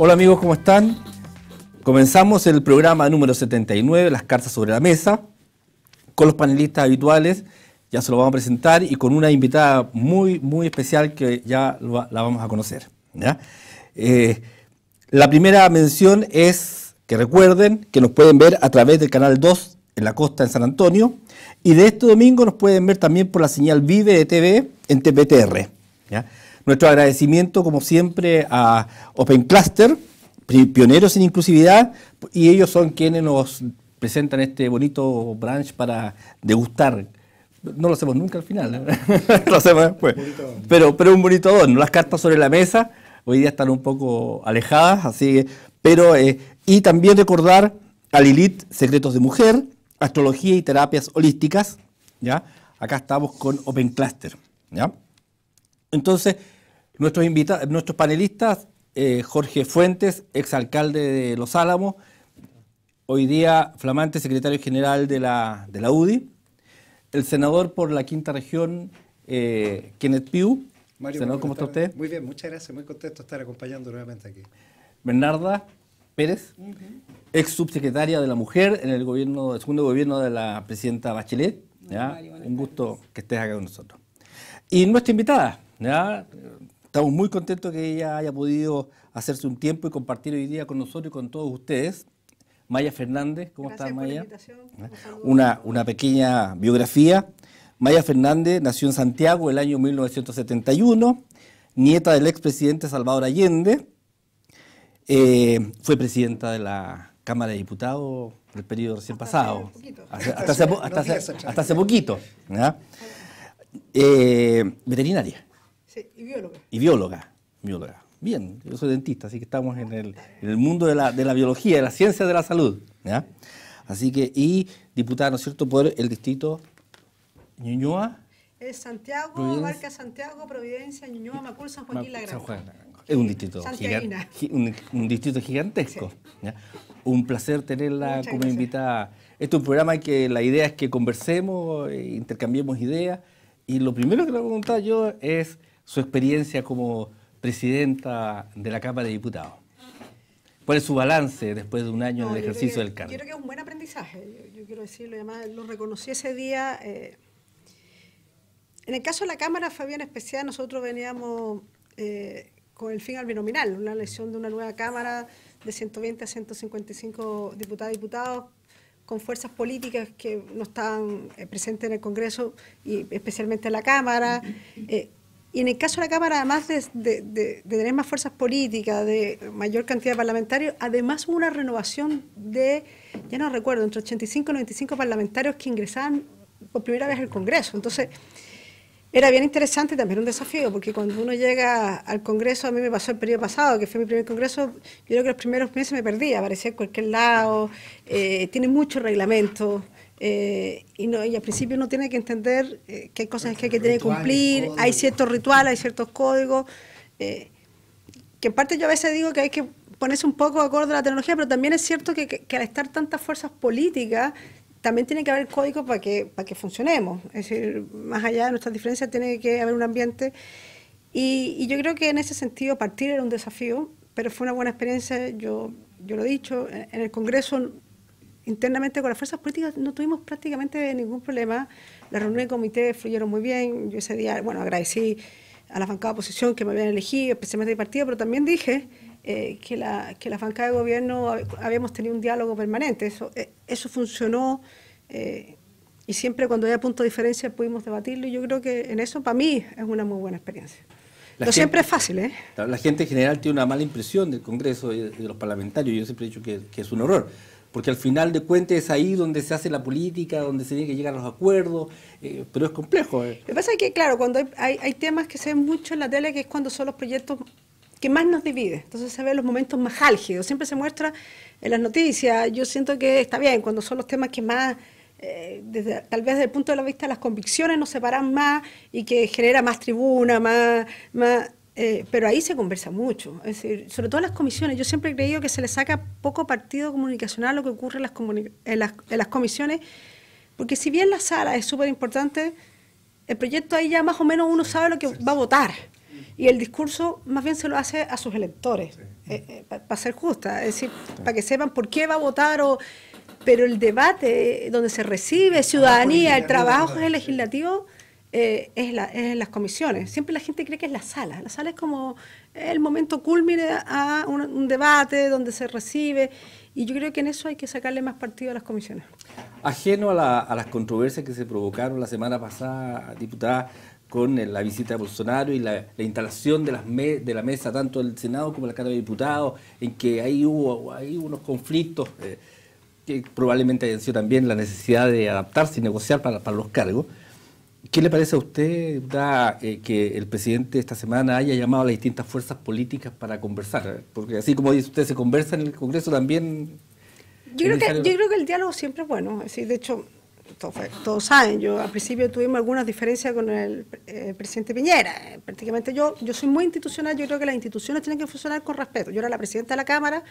Hola amigos, ¿cómo están? Comenzamos el programa número 79, Las Cartas sobre la Mesa, con los panelistas habituales, ya se lo vamos a presentar, y con una invitada muy especial que ya la vamos a conocer, ¿ya? La primera mención es que recuerden que nos pueden ver a través del canal 2 en la costa en San Antonio, y de este domingo nos pueden ver también por la señal Vive de TV en TVTR, ¿ya? Nuestro agradecimiento, como siempre, a Open Cluster, pioneros en inclusividad, y ellos son quienes nos presentan este bonito brunch para degustar. No lo hacemos nunca al final, ¿eh? Lo hacemos después. Pero un bonito adorno. Las cartas sobre la mesa hoy día están un poco alejadas, así, pero y también recordar a Lilith, Secretos de Mujer, Astrología y Terapias Holísticas, ¿ya? Acá estamos con Open Cluster, ¿ya? Entonces, nuestros panelistas, Jorge Fuentes, exalcalde de Los Álamos, hoy día flamante secretario general de la UDI, el senador por la quinta región, Kenneth Pugh. Mario, senador, ¿cómo está usted? Muy bien, muchas gracias, muy contento de estar acompañando nuevamente aquí. Bernarda Pérez, ex subsecretaria de la Mujer en el segundo gobierno de la presidenta Bachelet. ¿Ya? Un gusto que estés acá con nosotros. Y nuestra invitada, ¿ya? Estamos muy contentos que ella haya podido hacerse un tiempo y compartir hoy día con nosotros y con todos ustedes. Maya Fernández, ¿cómo estás, Maya? Una pequeña biografía. Maya Fernández nació en Santiago el año 1971, nieta del expresidente Salvador Allende. Fue presidenta de la Cámara de Diputados del periodo recién pasado, hasta hace poquito, ¿ya? Veterinaria. Sí, y bióloga. Y bióloga. Bien, yo soy dentista, así que estamos en el mundo de la biología, de la ciencia de la salud, ¿ya? Así que, y diputada, ¿no es cierto?, por el distrito Ñuñoa. Es Santiago, abarca Santiago, Providencia, Ñuñoa, Macul, San Joaquín, La Granja. Es un distrito un distrito gigantesco, sí. ¿Ya? Un placer tenerla Muchas como gracias. Invitada. Este es un programa que la idea es que conversemos, intercambiemos ideas, y lo primero que le voy a preguntar yo es su experiencia como presidenta de la Cámara de Diputados. ¿Cuál es su balance después de un año en el ejercicio del cargo? Yo creo que es un buen aprendizaje, yo quiero decirlo, además lo reconocí ese día. En el caso de la Cámara fue bien especial, nosotros veníamos con el fin al binominal, una elección de una nueva Cámara de 120 a 155 diputadas y diputados, con fuerzas políticas que no estaban presentes en el Congreso y especialmente en la Cámara. Y en el caso de la Cámara, además de tener más fuerzas políticas, de mayor cantidad de parlamentarios, además hubo una renovación de, ya no recuerdo, entre 85 y 95 parlamentarios que ingresaban por primera vez al Congreso. Entonces, era bien interesante y también un desafío, porque cuando uno llega al Congreso, a mí me pasó el periodo pasado, que fue mi primer Congreso, yo creo que los primeros meses me perdía, aparecía en cualquier lado, tiene muchos reglamentos. Y al principio uno tiene que entender que hay cosas que hay que tener que cumplir, hay ciertos rituales, hay ciertos códigos, que en parte yo a veces digo que hay que ponerse un poco de acuerdo a la tecnología, pero también es cierto que al estar tantas fuerzas políticas, también tiene que haber códigos para que funcionemos. Es decir, más allá de nuestras diferencias, tiene que haber un ambiente. Y yo creo que en ese sentido partir era un desafío, pero fue una buena experiencia. Yo lo he dicho, en el Congreso internamente con las fuerzas políticas no tuvimos prácticamente ningún problema. Las reuniones de comité fluyeron muy bien. Yo ese día, bueno, agradecí a la bancada de oposición que me habían elegido, especialmente de partido, pero también dije que la bancada de gobierno habíamos tenido un diálogo permanente. Eso funcionó y siempre cuando había punto de diferencia pudimos debatirlo, y yo creo que en eso para mí es una muy buena experiencia. No siempre es fácil, ¿eh? La gente en general tiene una mala impresión del Congreso y de los parlamentarios. Yo siempre he dicho que es un horror, porque al final de cuentas es ahí donde se hace la política, donde se tiene que llegar a los acuerdos, pero es complejo. Lo que pasa es que, claro, cuando hay temas que se ven mucho en la tele, que es cuando son los proyectos que más nos dividen, entonces se ven los momentos más álgidos, siempre se muestra en las noticias. Yo siento que está bien cuando son los temas que más, tal vez desde el punto de vista de las convicciones, nos separan más y que genera más tribuna, pero ahí se conversa mucho, es decir, sobre todo en las comisiones. Yo siempre he creído que se le saca poco partido comunicacional a lo que ocurre en las comisiones, porque si bien la sala es súper importante, el proyecto ahí ya más o menos uno sabe lo que va a votar. y el discurso más bien se lo hace a sus electores, para ser justa, es decir, para que sepan por qué va a votar, pero el debate donde se recibe ciudadanía, el trabajo legislativo, es en las comisiones. Siempre la gente cree que es la sala es como el momento cúlmine a un debate donde se recibe, y yo creo que en eso hay que sacarle más partido a las comisiones. Ajeno a las controversias que se provocaron la semana pasada, diputada, con la visita de Bolsonaro y la instalación de la mesa tanto del Senado como de la Cámara de Diputados, en que ahí hubo unos conflictos que probablemente hayan sido también la necesidad de adaptarse y negociar para los cargos. ¿Qué le parece a usted, diputada, que el presidente esta semana haya llamado a las distintas fuerzas políticas para conversar? Porque así como dice usted, se conversa en el Congreso también. Yo creo que el diálogo siempre es bueno. Es decir, de hecho, todos saben, al principio tuvimos algunas diferencias con el presidente Piñera. Prácticamente yo soy muy institucional, yo creo que las instituciones tienen que funcionar con respeto. Yo era la presidenta de la Cámara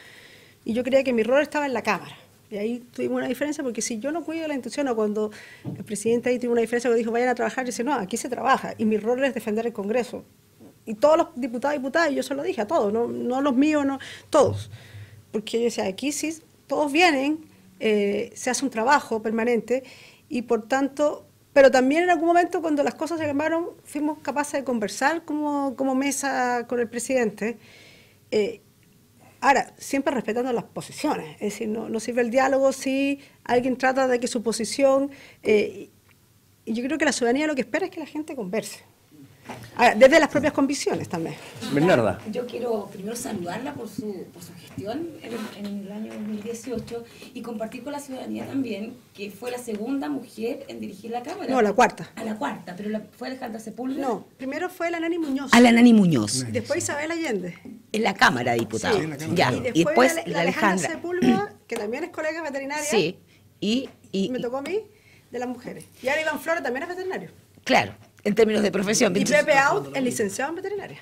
y yo creía que mi rol estaba en la Cámara. Y ahí tuvimos una diferencia, porque si yo no cuido la institución, o cuando el presidente ahí tuvo una diferencia que dijo vayan a trabajar, y dice no, aquí se trabaja, y mi rol es defender el Congreso. Y todos los diputados y diputadas, yo se lo dije a todos, no los míos, no, todos. Porque yo decía, aquí sí, todos vienen, se hace un trabajo permanente, y por tanto, pero también en algún momento cuando las cosas se calmaron, fuimos capaces de conversar como mesa con el presidente. Ahora, siempre respetando las posiciones, es decir, no sirve el diálogo si alguien trata de que su posición, y yo creo que la ciudadanía lo que espera es que la gente converse. Ahora, desde las propias convicciones también. Bernarda. Yo quiero primero saludarla por su gestión en el año 2018 y compartir con la ciudadanía también que fue la segunda mujer en dirigir la Cámara. No, la cuarta. A la cuarta, pero fue Alejandra Sepúlveda. No, primero fue la Nani Muñoz. A la Nani Muñoz. Y después Isabel Allende. En la Cámara de Diputados. Sí, ya. Y después la Alejandra Sepúlveda, que también es colega veterinaria. Sí. Y me tocó a mí, de las mujeres. Y ahora Iván Flores también es veterinario. Claro, en términos de profesión. Y Pepe Out es licenciado en veterinaria.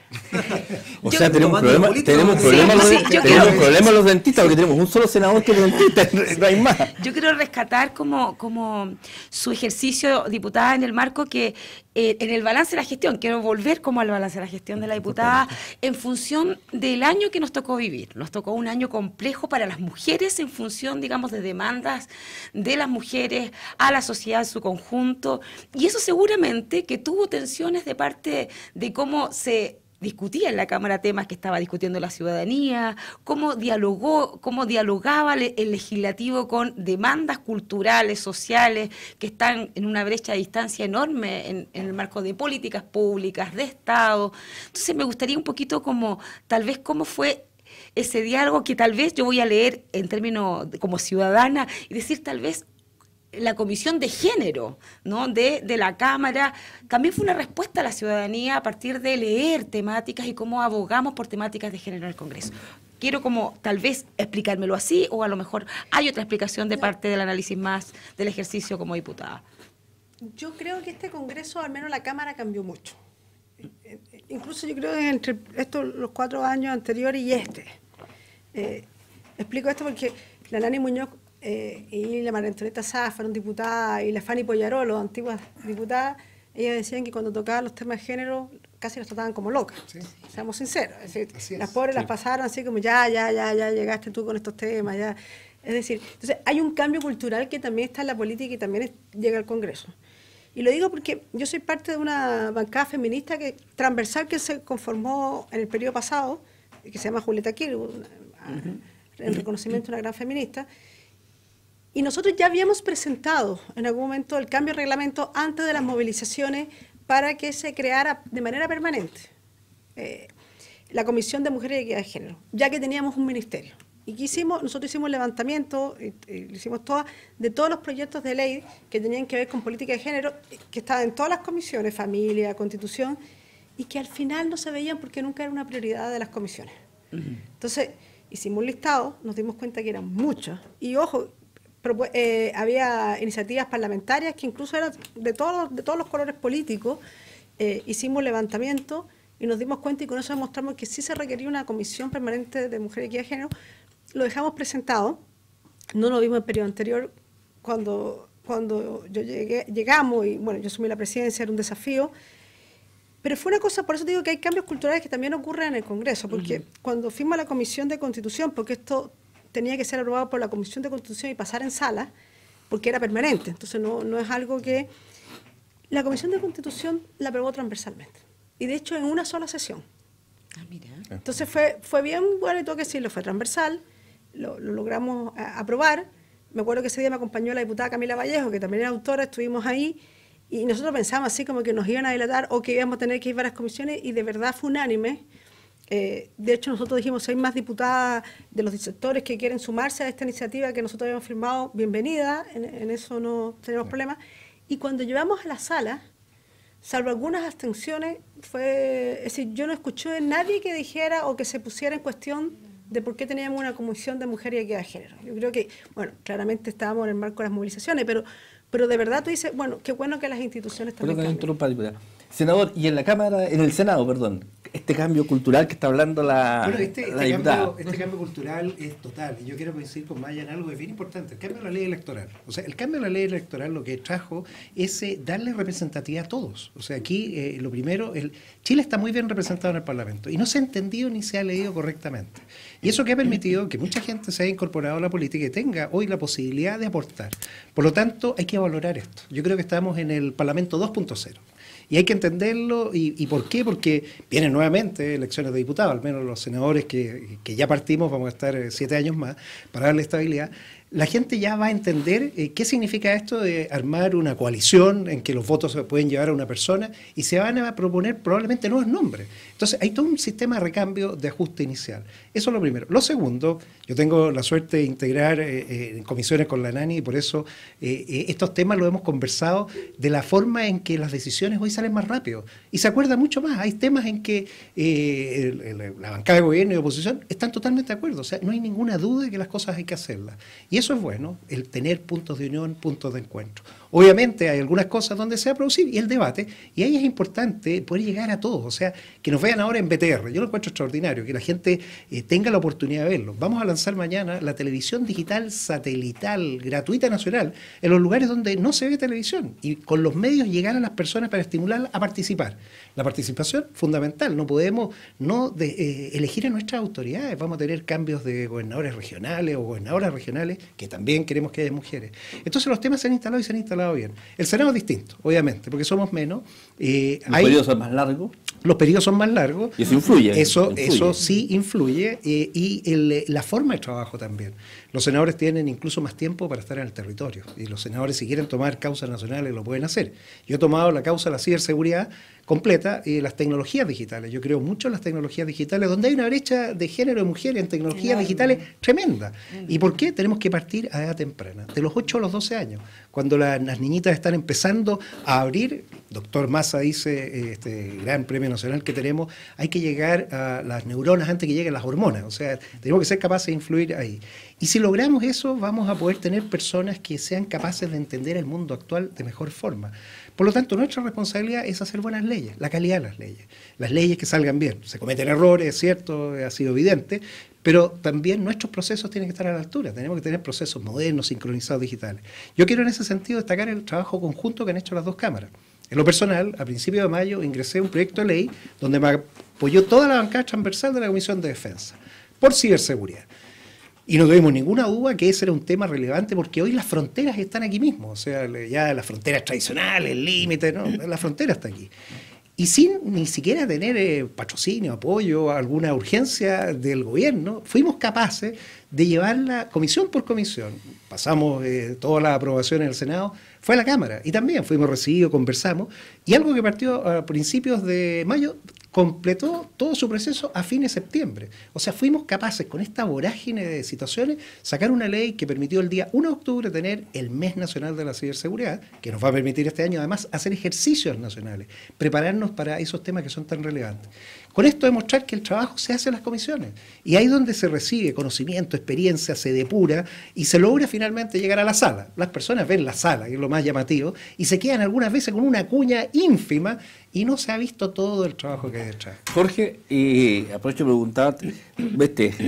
O sea, tenemos problemas los dentistas, porque tenemos un solo senador que es dentista, no hay más. Yo quiero rescatar como su ejercicio, diputada, en el marco que en el balance de la gestión, quiero volver como al balance de la gestión de la diputada, en función del año que nos tocó vivir. Nos tocó un año complejo para las mujeres en función, digamos, de demandas de las mujeres a la sociedad en su conjunto, y eso seguramente que tuvo tensiones de parte de cómo se discutía en la Cámara temas que estaba discutiendo la ciudadanía, cómo dialogaba el legislativo con demandas culturales, sociales, que están en una brecha de distancia enorme en el marco de políticas públicas, de Estado. Entonces me gustaría un poquito tal vez cómo fue ese diálogo, que tal vez yo voy a leer en términos como ciudadana y decir tal vez la Comisión de Género, ¿no?, de la Cámara, también fue una respuesta a la ciudadanía a partir de leer temáticas y cómo abogamos por temáticas de género en el Congreso. Quiero tal vez explicármelo así, o a lo mejor hay otra explicación de parte del análisis más del ejercicio como diputada. Yo creo que este Congreso, al menos la Cámara, cambió mucho. Incluso yo creo que entre los 4 años anteriores y explico esto porque la Nani Muñoz y la María Antonieta Sá fueron diputadas, y la Fanny Pollarolo, antiguas diputadas, ellas decían que cuando tocaban los temas de género casi las trataban como locas, sí. Seamos sinceros. Es decir, las pobres las pasaron así como ya llegaste tú con estos temas, ya. Es decir, entonces hay un cambio cultural que también está en la política y también llega al Congreso. Y lo digo porque yo soy parte de una bancada feminista transversal que se conformó en el periodo pasado, que se llama Julieta Kir, en reconocimiento a una gran feminista. Y nosotros ya habíamos presentado en algún momento el cambio de reglamento antes de las movilizaciones para que se creara de manera permanente la Comisión de Mujeres y Equidad de Género, ya que teníamos un ministerio. Y nosotros hicimos levantamiento, y lo hicimos de todos los proyectos de ley que tenían que ver con política de género, que estaban en todas las comisiones, familia, constitución, y que al final no se veían porque nunca era una prioridad de las comisiones. Entonces, hicimos un listado, nos dimos cuenta que eran muchas, y ojo, había iniciativas parlamentarias que incluso eran de todos los colores políticos. Hicimos levantamiento y nos dimos cuenta, y con eso demostramos que sí se requería una comisión permanente de mujeres y equidad de género. Lo dejamos presentado, no lo vimos en el periodo anterior, cuando llegamos, y bueno, yo asumí la presidencia, era un desafío, Pero fue una cosa, por eso digo que hay cambios culturales que también ocurren en el Congreso, porque cuando fuimos a la Comisión de Constitución, porque esto tenía que ser aprobado por la Comisión de Constitución y pasar en sala, porque era permanente, entonces no es algo que... La Comisión de Constitución la aprobó transversalmente, y de hecho en una sola sesión. Ah, mira. Entonces fue bien, bueno, y tengo que decirlo, fue transversal, lo logramos aprobar. Me acuerdo que ese día me acompañó la diputada Camila Vallejo, que también era autora, estuvimos ahí, y nosotros pensamos así como que nos iban a dilatar o que íbamos a tener que ir a varias comisiones, y de verdad fue unánime. De hecho, nosotros dijimos, hay más diputadas de los sectores que quieren sumarse a esta iniciativa que nosotros habíamos firmado, bienvenida, en eso no tenemos problemas. Y cuando llevamos a la sala, salvo algunas abstenciones, es decir, yo no escuché de nadie que dijera o que se pusiera en cuestión de por qué teníamos una comisión de mujer y equidad de género. Yo creo que, bueno, claramente estábamos en el marco de las movilizaciones, pero de verdad tú dices, bueno, qué bueno que las instituciones también cambien. Senador, y en el Senado, perdón, este cambio cultural que está hablando la diputada. Este cambio cultural es total, y yo quiero coincidir con Maya en algo que es bien importante, el cambio de la ley electoral. O sea, el cambio de la ley electoral lo que trajo es darle representatividad a todos. O sea, aquí lo primero, Chile está muy bien representado en el Parlamento, y no se ha entendido ni se ha leído correctamente. Y eso que ha permitido que mucha gente se haya incorporado a la política y tenga hoy la posibilidad de aportar. Por lo tanto, hay que valorar esto. Yo creo que estamos en el Parlamento 2.0. Y hay que entenderlo, y ¿por qué? Porque vienen nuevamente elecciones de diputados, al menos los senadores que ya partimos, vamos a estar 7 años más para darle estabilidad. La gente ya va a entender qué significa esto de armar una coalición en que los votos se pueden llevar a una persona y se van a proponer probablemente nuevos nombres. Entonces hay todo un sistema de recambio, de ajuste inicial. Eso es lo primero. Lo segundo, yo tengo la suerte de integrar en comisiones con la NANI, y por eso estos temas los hemos conversado de la forma en que las decisiones hoy salen más rápido. Y se acuerda mucho más. Hay temas en que la bancada de gobierno y de oposición están totalmente de acuerdo. O sea, no hay ninguna duda de que las cosas hay que hacerlas. Y eso es bueno, el tener puntos de unión, puntos de encuentro. Obviamente hay algunas cosas donde se va a producir y el debate, y ahí es importante poder llegar a todos, o sea, que nos vean ahora en BTR. Yo lo encuentro extraordinario, que la gente tenga la oportunidad de verlo. Vamos a lanzar mañana la televisión digital satelital gratuita nacional en los lugares donde no se ve televisión, y con los medios llegar a las personas para estimularlas a participar. La participación fundamental, no podemos elegir a nuestras autoridades, vamos a tener cambios de gobernadores regionales o gobernadoras regionales, que también queremos que haya mujeres. Entonces los temas se han instalado y se han instalado bien. El Senado es distinto, obviamente, porque somos menos. ¿Los periodos son más largos? Los periodos son más largos. Y eso influye. Eso sí influye, y la forma de trabajo también. Los senadores tienen incluso más tiempo para estar en el territorio, y los senadores, si quieren tomar causas nacionales, lo pueden hacer. Yo he tomado la causa de la ciberseguridad completa y las tecnologías digitales. Yo creo mucho en las tecnologías digitales, donde hay una brecha de género de mujeres en tecnologías digitales tremenda. ¿Y por qué? Tenemos que partir a edad temprana, de los 8 a los 12 años, cuando las niñitas están empezando a abrir. Doctor Massa dice, este gran premio nacional que tenemos, hay que llegar a las neuronas antes que lleguen las hormonas. O sea, tenemos que ser capaces de influir ahí. Y si logramos eso, vamos a poder tener personas que sean capaces de entender el mundo actual de mejor forma. Por lo tanto, nuestra responsabilidad es hacer buenas leyes, la calidad de las leyes que salgan bien. Se cometen errores, es cierto, ha sido evidente, pero también nuestros procesos tienen que estar a la altura. Tenemos que tener procesos modernos, sincronizados, digitales. Yo quiero en ese sentido destacar el trabajo conjunto que han hecho las dos cámaras. En lo personal, a principios de mayo ingresé un proyecto de ley donde me apoyó toda la bancada transversal de la Comisión de Defensa por ciberseguridad. Y no tuvimos ninguna duda que ese era un tema relevante, porque hoy las fronteras están aquí mismo. O sea, ya las fronteras tradicionales, el límite, ¿no? La frontera está aquí. Y sin ni siquiera tener patrocinio, apoyo, alguna urgencia del gobierno, fuimos capaces de llevarla comisión por comisión. Pasamos toda la aprobación en el Senado, fue a la Cámara, y también fuimos recibidos, conversamos, y algo que partió a principios de mayo completó todo su proceso a fines de septiembre. O sea, fuimos capaces, con esta vorágine de situaciones, sacar una ley que permitió el día 1 de octubre tener el Mes Nacional de la Ciberseguridad, que nos va a permitir este año además hacer ejercicios nacionales, prepararnos para esos temas que son tan relevantes. Con esto demostrar que el trabajo se hace en las comisiones, y ahí donde se recibe conocimiento, experiencia, se depura y se logra finalmente llegar a la sala. Las personas ven la sala, que es lo más llamativo, y se quedan algunas veces con una cuña ínfima y no se ha visto todo el trabajo que hay detrás. Jorge, aprovecho de preguntarte,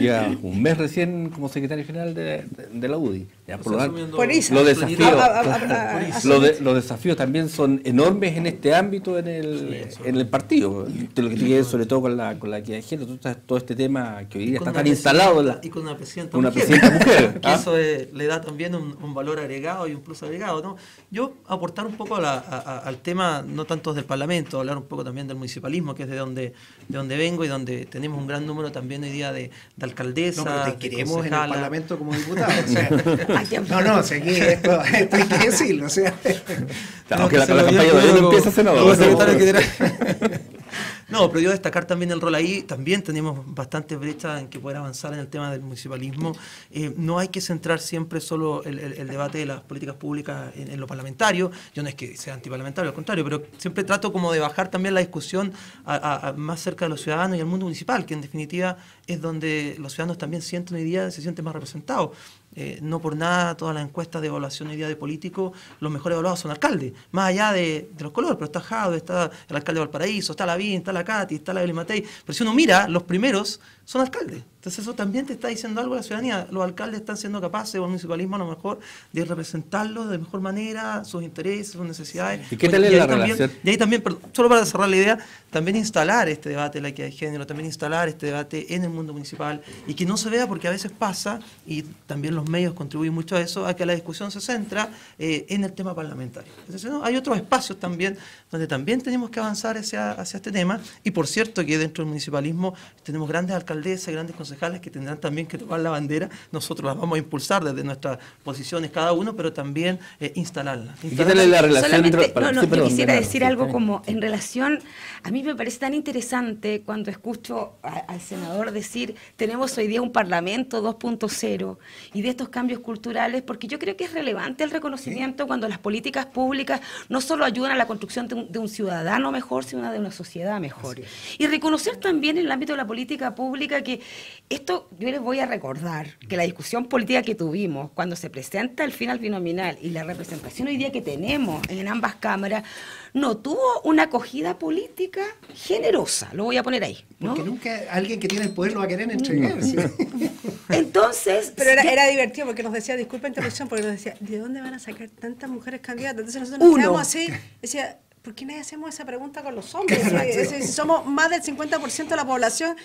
ya un mes recién como secretario general de la UDI. Ya, O por sea, lo asumiendo- Por ISA. los desafíos, Por ISA. los desafíos también son enormes en este ámbito en el partido, de lo que tiene que ver sobre todo con la equidad de género, todo este tema que hoy día con está una tan instalado. presidenta- y con una presidenta una mujer, presidenta mujer, que ¿ah? eso le da también un valor agregado y un plus agregado, ¿no? Yo aportar un poco al tema, no tanto del Parlamento, hablar un poco también del municipalismo, que es de donde vengo y donde tenemos un gran número también hoy día de alcaldesas, No, pero te de queremos en el concejalas. Parlamento como diputado. O sea, Hay tiempo. no, si aquí esto hay que decirlo. O sea, Claro, que que la se lo campaña dio todavía no como- empieza, senador. como secretario general. No, pero yo destacar también el rol ahí, también tenemos bastantes brechas en que poder avanzar en el tema del municipalismo. No hay que centrar siempre solo el debate de las políticas públicas en lo parlamentario. Yo no es que sea antiparlamentario, al contrario, pero siempre trato como de bajar también la discusión a más cerca de los ciudadanos y al mundo municipal, que en definitiva es donde los ciudadanos también sienten hoy día, se sienten más representados. No por nada todas las encuestas de evaluación hoy día de políticos, los mejores evaluados son alcaldes, más allá de los colores, pero está Jadwe, está el alcalde de Valparaíso, está Lavín, está la Cati, está la Evelyn Matei, pero si uno mira, los primeros son alcaldes. Entonces eso también te está diciendo algo a la ciudadanía. Los alcaldes están siendo capaces, o el municipalismo a lo mejor, de representarlos de mejor manera, sus intereses, sus necesidades. ¿Y qué tal es ahí la también- relación? Y ahí también, perdón, solo para cerrar la idea, también instalar este debate de la equidad de género, también instalar este debate en el mundo municipal y que no se vea, porque a veces pasa, y también los medios contribuyen mucho a eso, a que la discusión se centra en el tema parlamentario. Entonces, ¿no? Hay otros espacios también donde también tenemos que avanzar hacia este tema, y por cierto que dentro del municipalismo tenemos grandes alcaldesas, grandes concejales que tendrán también que tomar la bandera. Nosotros las vamos a impulsar desde nuestras posiciones cada uno, pero también instalarla. ¿Y qué tal es la relación Solamente, entre- no, sí, yo perdón, quisiera Bernardo, decir sí, algo está bien. como en relación, a mí me parece tan interesante cuando escucho al senador decir, tenemos hoy día un Parlamento 2.0 y de estos cambios culturales, porque yo creo que es relevante el reconocimiento cuando las políticas públicas no solo ayudan a la construcción de un ciudadano mejor, sino de una sociedad mejor. Y reconocer también en el ámbito de la política pública que esto, yo les voy a recordar que la discusión política que tuvimos cuando se presenta el final binominal y la representación hoy día que tenemos en ambas cámaras no tuvo una acogida política generosa, lo voy a poner ahí, ¿no? porque nunca alguien que tiene el poder lo va a querer entregar. ¿sí? Entonces, Pero era divertido porque nos decía, disculpa interrupción, porque nos decía, ¿de dónde van a sacar tantas mujeres candidatas? Entonces nosotros nos quedamos así, decía, ¿por qué nadie hacemos esa pregunta con los hombres? Si somos más del 50% de la población,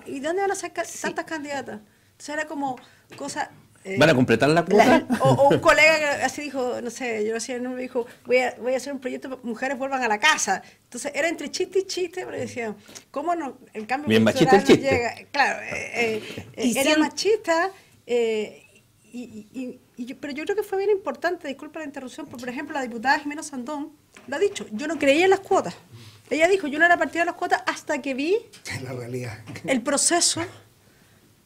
¿y de dónde van a sacar tantas candidatas? Entonces era como cosa... ¿Van a completar la cuota? o un colega que así dijo, no sé, yo hacía, no me dijo, voy a hacer un proyecto para que mujeres vuelvan a la casa. Entonces era entre chiste y chiste, pero decía, ¿cómo no? El cambio Bien cultural machista el nos chiste. llega. Claro, Y era siendo- machista, pero yo creo que fue bien importante, disculpa la interrupción, por ejemplo, la diputada Jimena Sandón lo ha dicho, yo no creía en las cuotas. Ella dijo, yo no era partidera de las cuotas hasta que vi Es la realidad. el proceso.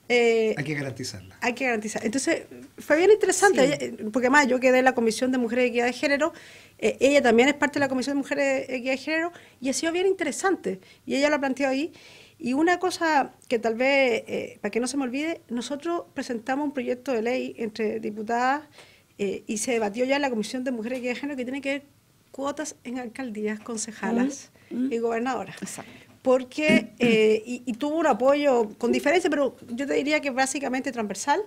Hay que garantizarla. Hay que garantizar. Entonces, fue bien interesante, ella, porque además yo quedé en la Comisión de Mujeres y Equidad de Género, ella también es parte de la Comisión de Mujeres y Equidad de Género, y ha sido bien interesante, y ella lo ha planteado ahí. Y una cosa que tal vez, para que no se me olvide, nosotros presentamos un proyecto de ley entre diputadas y se debatió ya en la Comisión de Mujeres y Equidad de Género que tiene que ver cuotas en alcaldías, concejalas y gobernadoras. Exacto. Porque, y tuvo un apoyo con diferencia, pero yo te diría que básicamente transversal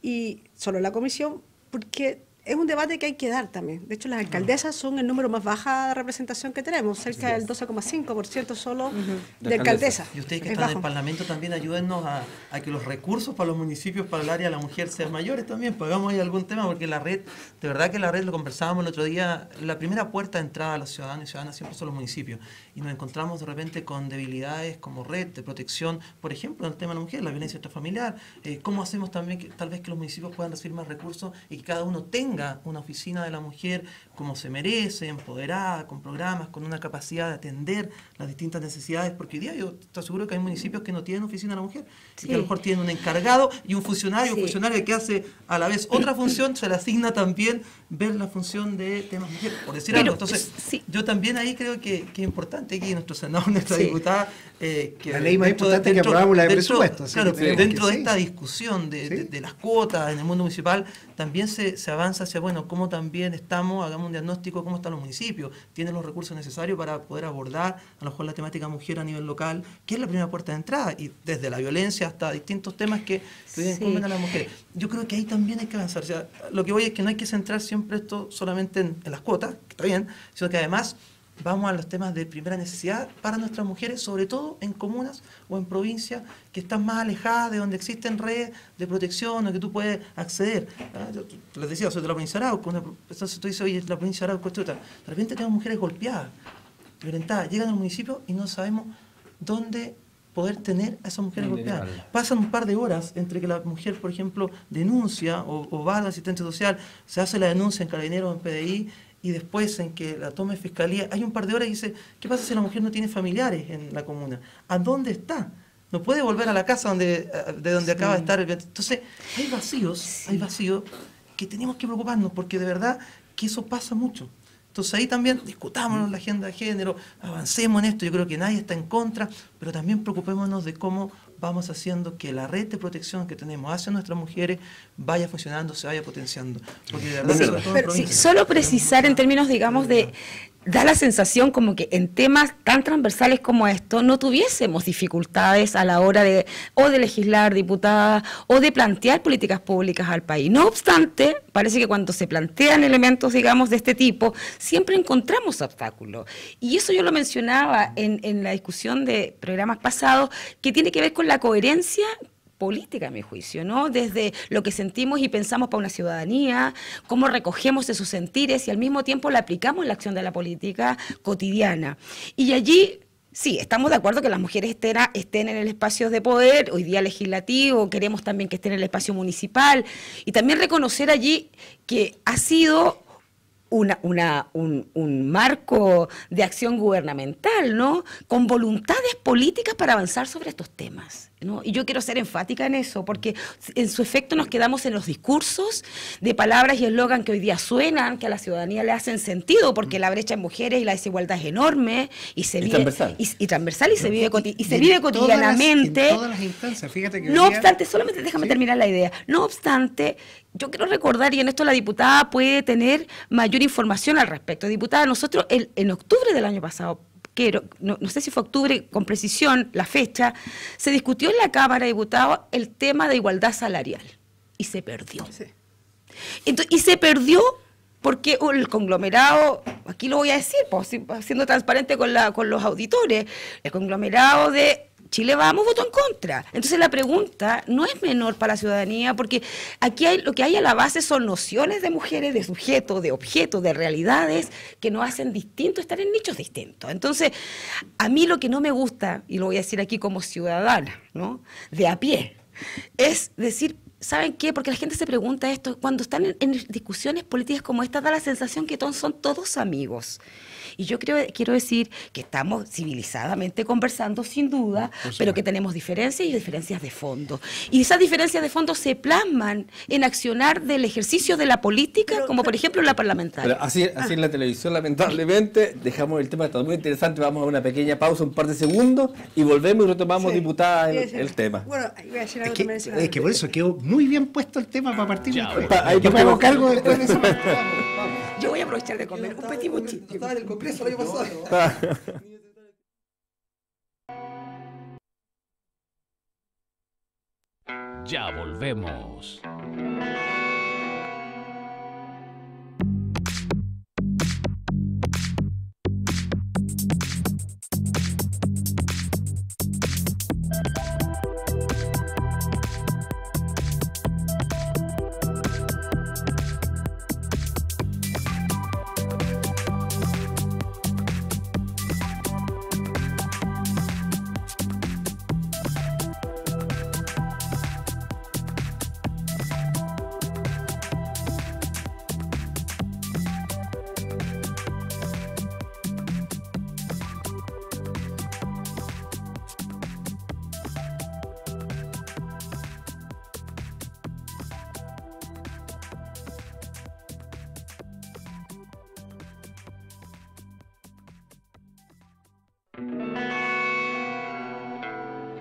y solo en la comisión, porque es un debate que hay que dar también. De hecho, las alcaldesas son el número más baja de representación que tenemos, cerca del 12,5% solo de alcaldesas. Y ustedes que Es están en bajo. el Parlamento también ayúdennos a que los recursos para los municipios, para el área de la mujer sean mayores también. Pagamos ahí algún tema, porque la red, de verdad que la red, lo conversábamos el otro día, la primera puerta de entrada a los ciudadanos y ciudadanas siempre son los municipios. Y nos encontramos de repente con debilidades como red de protección, por ejemplo, en el tema de la mujer, la violencia intrafamiliar. ¿Cómo hacemos también que tal vez que los municipios puedan recibir más recursos y que cada uno tenga una oficina de la mujer como se merece, empoderada, con programas, con una capacidad de atender las distintas necesidades? Porque hoy día yo estoy seguro que hay municipios que no tienen oficina de la mujer, y que a lo mejor tienen un encargado y un funcionario que hace a la vez otra función, se le asigna también ver la función de temas mujer, por decir Pero, algo. Entonces, sí. yo también ahí creo que es importante aquí nuestro senador, nuestra diputada, que La ley más importante que aprobamos, la de presupuesto, así Claro, que tenemos dentro que de sí. esta discusión Sí. de las cuotas en el mundo municipal, también se avanza hacia, bueno, cómo también estamos, hagamos un diagnóstico, cómo están los municipios, tienen los recursos necesarios para poder abordar a lo mejor la temática mujer a nivel local, que es la primera puerta de entrada, y desde la violencia hasta distintos temas que incumben a las mujeres. Yo creo que ahí también hay que avanzar. O sea, lo que voy es que no hay que centrar siempre esto solamente en las cuotas, que está bien, sino que además vamos a los temas de primera necesidad para nuestras mujeres, sobre todo en comunas o en provincias que están más alejadas de donde existen redes de protección o que tú puedes acceder. Yo les decía, soy de la provincia de Arauco, entonces tú dices, oye, la provincia de Arauco, de repente tenemos mujeres golpeadas, violentadas, llegan al municipio y no sabemos dónde poder tener a esas mujeres golpeadas. Pasan un par de horas entre que la mujer, por ejemplo, denuncia o va al asistente social, se hace la denuncia en Carabineros o en PDI, y después en que la tome Fiscalía, hay un par de horas y dice, ¿qué pasa si la mujer no tiene familiares en la comuna? ¿A dónde está? No puede volver a la casa de donde acaba de estar. Entonces, hay vacíos que tenemos que preocuparnos, porque de verdad que eso pasa mucho. Entonces ahí también discutámonos la agenda de género, avancemos en esto, yo creo que nadie está en contra, pero también preocupémonos de cómo vamos haciendo que la red de protección que tenemos hacia nuestras mujeres vaya funcionando, se vaya potenciando. Porque de verdad, sobre todo en provincias, solo precisar en términos, digamos, de... Da la sensación como que en temas tan transversales como esto no tuviésemos dificultades a la hora de legislar, diputada, o de plantear políticas públicas al país. No obstante, parece que cuando se plantean elementos, digamos, de este tipo, siempre encontramos obstáculos. Y eso yo lo mencionaba en la discusión de programas pasados, que tiene que ver con la coherencia política, a mi juicio, ¿no? Desde lo que sentimos y pensamos para una ciudadanía, cómo recogemos esos sentires y al mismo tiempo la aplicamos en la acción de la política cotidiana. Y allí, sí, estamos de acuerdo que las mujeres estén en el espacio de poder, hoy día legislativo, queremos también que estén en el espacio municipal, y también reconocer allí que ha sido un marco de acción gubernamental, ¿no? Con voluntades políticas para avanzar sobre estos temas, ¿no? Y yo quiero ser enfática en eso, porque en su efecto nos quedamos en los discursos de palabras y eslogan que hoy día suenan, que a la ciudadanía le hacen sentido, porque la brecha en mujeres y la desigualdad es enorme y se vive transversal y se vive cotidianamente. En todas las instancias, fíjate que no obstante, solamente déjame terminar la idea. No obstante, yo quiero recordar, y en esto la diputada puede tener mayor información al respecto. Diputada, nosotros en octubre del año pasado, no sé si fue octubre con precisión, la fecha, se discutió en la Cámara de Diputados el tema de igualdad salarial y se perdió. Sí. Entonces, y se perdió porque el conglomerado, aquí lo voy a decir, pues, siendo transparente con los auditores, el conglomerado de Chile Vamos votó en contra. Entonces la pregunta no es menor para la ciudadanía, porque aquí lo que hay a la base son nociones de mujeres, de sujetos, de objetos, de realidades que nos hacen distintos, estar en nichos distintos. Entonces, a mí lo que no me gusta, y lo voy a decir aquí como ciudadana, ¿no?, de a pie, es decir, ¿saben qué? Porque la gente se pregunta esto, cuando están en discusiones políticas como esta, da la sensación que son todos amigos. Y yo quiero decir que estamos civilizadamente conversando, sin duda, pero que tenemos diferencias y diferencias de fondo. Y esas diferencias de fondo se plasman en accionar del ejercicio de la política, como por ejemplo la parlamentaria. Pero así en la televisión, lamentablemente, dejamos el tema, está muy interesante, vamos a una pequeña pausa, un par de segundos, y volvemos y retomamos, diputada, el tema. Bueno, iba a decir algo es que por eso quedó muy bien puesto el tema para partir. Yo me hago cargo después de esa parte. Yo voy a aprovechar de comer un petit mochi. Estaba en el Congreso el año pasado. Ya volvemos.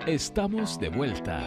Estamos de vuelta.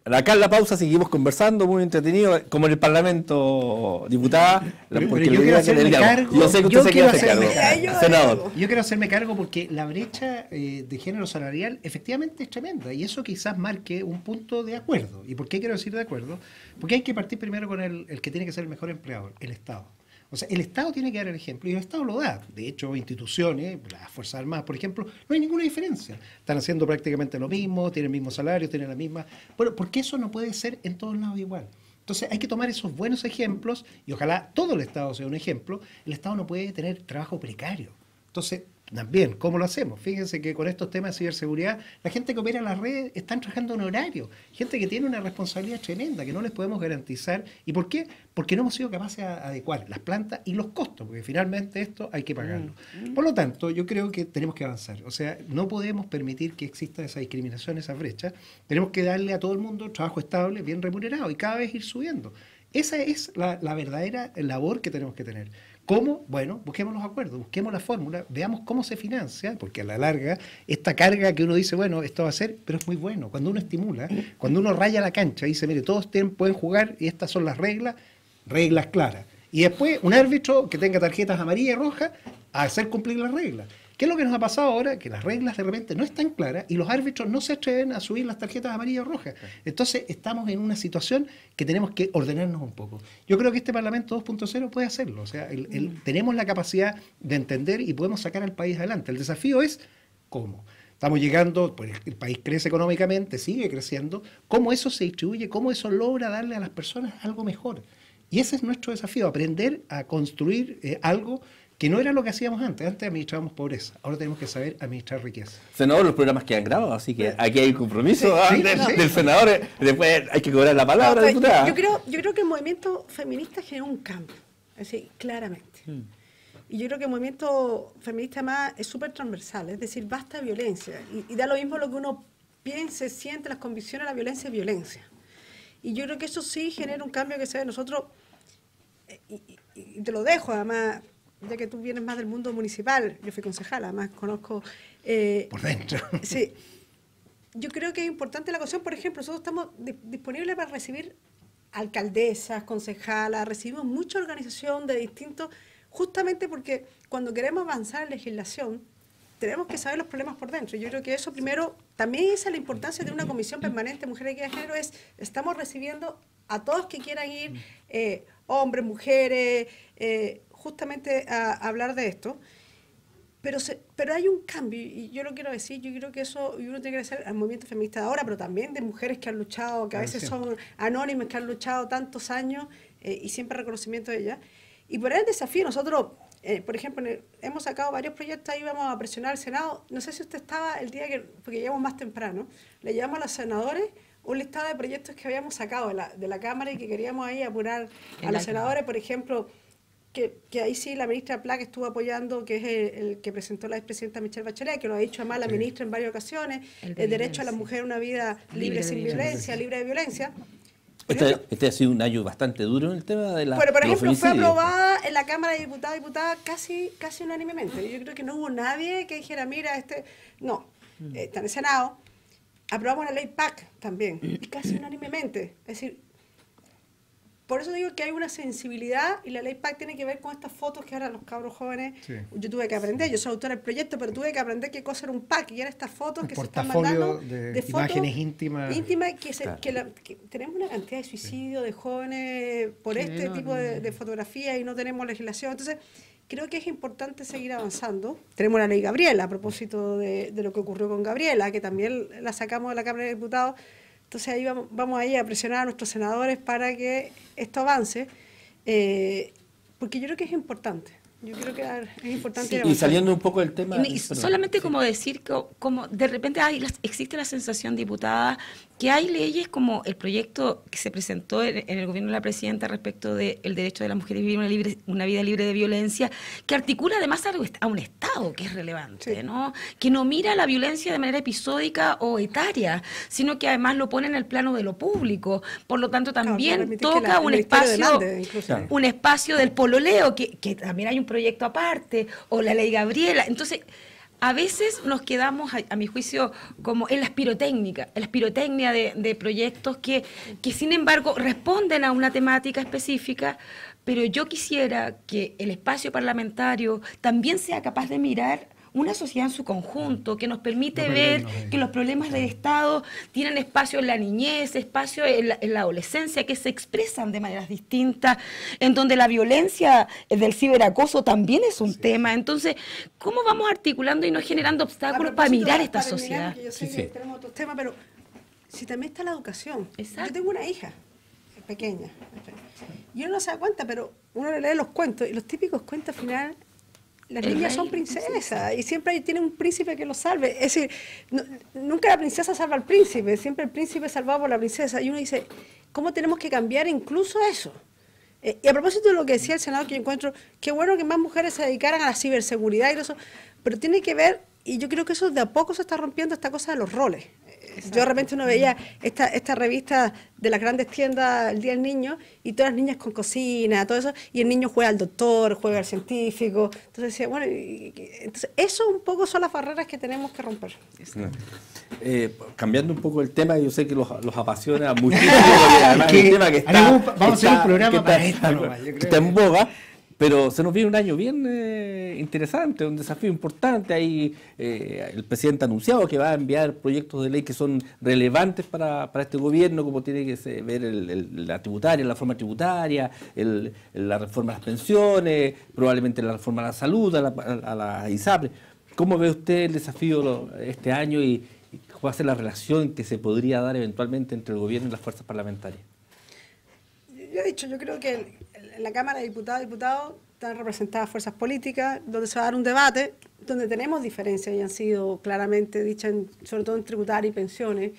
Acá en la pausa seguimos conversando, muy entretenido, como en el Parlamento, diputada. Porque yo quiero hacerme cargo. Yo sé que usted se quiere hacer cargo, senador. Yo quiero hacerme cargo porque la brecha de género salarial efectivamente es tremenda y eso quizás marque un punto de acuerdo. ¿Y por qué quiero decir de acuerdo? Porque hay que partir primero con el que tiene que ser el mejor empleador, el Estado. O sea, el Estado tiene que dar el ejemplo y el Estado lo da. De hecho, instituciones, las Fuerzas Armadas, por ejemplo, no hay ninguna diferencia. Están haciendo prácticamente lo mismo, tienen el mismo salario, tienen la misma... Bueno, porque eso no puede ser en todos lados igual. Entonces hay que tomar esos buenos ejemplos y ojalá todo el Estado sea un ejemplo. El Estado no puede tener trabajo precario. Entonces, también, ¿cómo lo hacemos? Fíjense que con estos temas de ciberseguridad, la gente que opera en las redes están trabajando en horario. Gente que tiene una responsabilidad tremenda que no les podemos garantizar. ¿Y por qué? Porque no hemos sido capaces de adecuar las plantas y los costos, porque finalmente esto hay que pagarlo. Por lo tanto, yo creo que tenemos que avanzar. O sea, no podemos permitir que exista esa discriminación, esa brecha. Tenemos que darle a todo el mundo trabajo estable, bien remunerado y cada vez ir subiendo. Esa es la verdadera labor que tenemos que tener. ¿Cómo? Bueno, busquemos los acuerdos, busquemos la fórmula, veamos cómo se financia, porque a la larga, esta carga que uno dice, bueno, esto va a ser, pero es muy bueno. Cuando uno estimula, cuando uno raya la cancha y dice, mire, todos pueden jugar y estas son las reglas claras. Y después, un árbitro que tenga tarjetas amarillas y rojas, a hacer cumplir las reglas. ¿Qué es lo que nos ha pasado ahora? Que las reglas de repente no están claras y los árbitros no se atreven a subir las tarjetas amarillas o rojas. Entonces estamos en una situación que tenemos que ordenarnos un poco. Yo creo que este Parlamento 2.0 puede hacerlo. O sea, tenemos la capacidad de entender y podemos sacar al país adelante. El desafío es cómo. Estamos llegando, pues el país crece económicamente, sigue creciendo. ¿Cómo eso se distribuye? ¿Cómo eso logra darle a las personas algo mejor? Y ese es nuestro desafío, aprender a construir algo que no era lo que hacíamos antes. Antes administrábamos pobreza, ahora tenemos que saber administrar riqueza. Senador, los programas quedan grabados, así que aquí hay un compromiso del senador. Después hay que cobrar la palabra, diputada. Yo creo que el movimiento feminista generó un cambio, así, claramente. Y yo creo que el movimiento feminista además es súper transversal, es decir, basta violencia. Y da lo mismo lo que uno piense, siente, las convicciones, la violencia es violencia. Y yo creo que eso sí genera un cambio que se ve nosotros, y te lo dejo además, ya que tú vienes más del mundo municipal, yo fui concejala, además conozco... por dentro. Sí. Yo creo que es importante la cuestión, por ejemplo, nosotros estamos disponibles para recibir alcaldesas, concejalas, recibimos mucha organización de distintos, justamente porque cuando queremos avanzar en legislación, tenemos que saber los problemas por dentro. Yo creo que eso primero, también esa es la importancia de una comisión permanente Mujeres, Equidad de Género, estamos recibiendo a todos que quieran ir, hombres, mujeres, justamente a hablar de esto, pero hay un cambio, y yo lo quiero decir, yo creo que eso, y uno tiene que hacer al movimiento feminista de ahora, pero también de mujeres que han luchado, que a veces son anónimas, que han luchado tantos años, y siempre reconocimiento de ellas. Y por ahí el desafío, nosotros, por ejemplo, hemos sacado varios proyectos, ahí vamos a presionar al Senado, no sé si usted estaba el día porque llegamos más temprano, le llevamos a los senadores un listado de proyectos que habíamos sacado de la Cámara y que queríamos ahí apurar a los senadores, por ejemplo, que ahí sí la ministra Pla que estuvo apoyando, que es el que presentó la expresidenta Michelle Bachelet, que lo ha dicho además la ministra en varias ocasiones, el derecho a la mujer a una vida libre sin violencia, libre de violencia. Este ha sido un año bastante duro en el tema de la... Bueno, por ejemplo, fue aprobada en la Cámara de Diputados y Diputadas casi unánimemente. Yo creo que no hubo nadie que dijera, mira, no, está en el Senado. Aprobamos la ley PAC también, y casi unánimemente. Es decir, por eso digo que hay una sensibilidad y la ley PAC tiene que ver con estas fotos que ahora los cabros jóvenes, yo tuve que aprender, yo soy autora del proyecto, pero tuve que aprender qué cosa era un PAC y eran estas fotos que se están mandando de imágenes íntimas que tenemos una cantidad de suicidios de jóvenes por este tipo de fotografía y no tenemos legislación. Entonces, creo que es importante seguir avanzando. Tenemos la ley Gabriela, a propósito de lo que ocurrió con Gabriela, que también la sacamos de la Cámara de Diputados. Entonces ahí vamos ahí a presionar a nuestros senadores para que esto avance, porque yo creo que es importante. Yo creo que es importante. Sí, y saliendo un poco del tema... solamente como decir, como de repente existe la sensación, diputada, que hay leyes como el proyecto que se presentó en el gobierno de la presidenta respecto del derecho de la mujer a vivir una vida libre de violencia, que articula además a un Estado que es relevante, ¿no? Que no mira la violencia de manera episódica o etaria, sino que además lo pone en el plano de lo público. Por lo tanto, también toca un espacio del pololeo, que también hay un proyecto aparte, o la ley Gabriela. Entonces, a veces nos quedamos, a mi juicio, como en la pirotecnia de proyectos que sin embargo responden a una temática específica, pero yo quisiera que el espacio parlamentario también sea capaz de mirar una sociedad en su conjunto, que nos permite ver que los problemas del Estado tienen espacio en la niñez, espacio en la adolescencia, que se expresan de maneras distintas, en donde la violencia del ciberacoso también es un tema. Entonces, ¿cómo vamos articulando y no generando obstáculos para mirar esta sociedad? Yo sé que tenemos otros temas, pero si también está la educación. Exacto. Yo tengo una hija pequeña, y uno no se da cuenta, pero uno le lee los cuentos, y los típicos cuentos al final... Las niñas son princesas y siempre tienen un príncipe que los salve. Es decir, nunca la princesa salva al príncipe, siempre el príncipe es salvado por la princesa. Y uno dice, ¿cómo tenemos que cambiar incluso eso? Y a propósito de lo que decía el senador, que yo encuentro, qué bueno que más mujeres se dedicaran a la ciberseguridad y eso, pero tiene que ver, y yo creo que eso de a poco se está rompiendo, esta cosa de los roles. Exacto. Yo de repente uno veía esta revista de las grandes tiendas, el Día del Niño, y todas las niñas con cocina, todo eso, y el niño juega al doctor, juega al científico. Entonces decía, bueno, entonces eso un poco son las barreras que tenemos que romper. Cambiando un poco el tema, yo sé que los apasiona muchísimo, además es un tema que está... Vamos a hacer un programa para esto, que está en boga. Pero se nos viene un año bien interesante, un desafío importante. Ahí el presidente ha anunciado que va a enviar proyectos de ley que son relevantes para este gobierno, como tiene que ver la tributaria, la reforma tributaria, la reforma a las pensiones, probablemente la reforma a la salud, a la ISAPRE. ¿Cómo ve usted el desafío este año y cuál va a ser la relación que se podría dar eventualmente entre el gobierno y las fuerzas parlamentarias? Yo he dicho, yo creo que en la Cámara de Diputados y Diputados están representadas fuerzas políticas, donde se va a dar un debate, donde tenemos diferencias y han sido claramente dichas, sobre todo en tributaria y pensiones.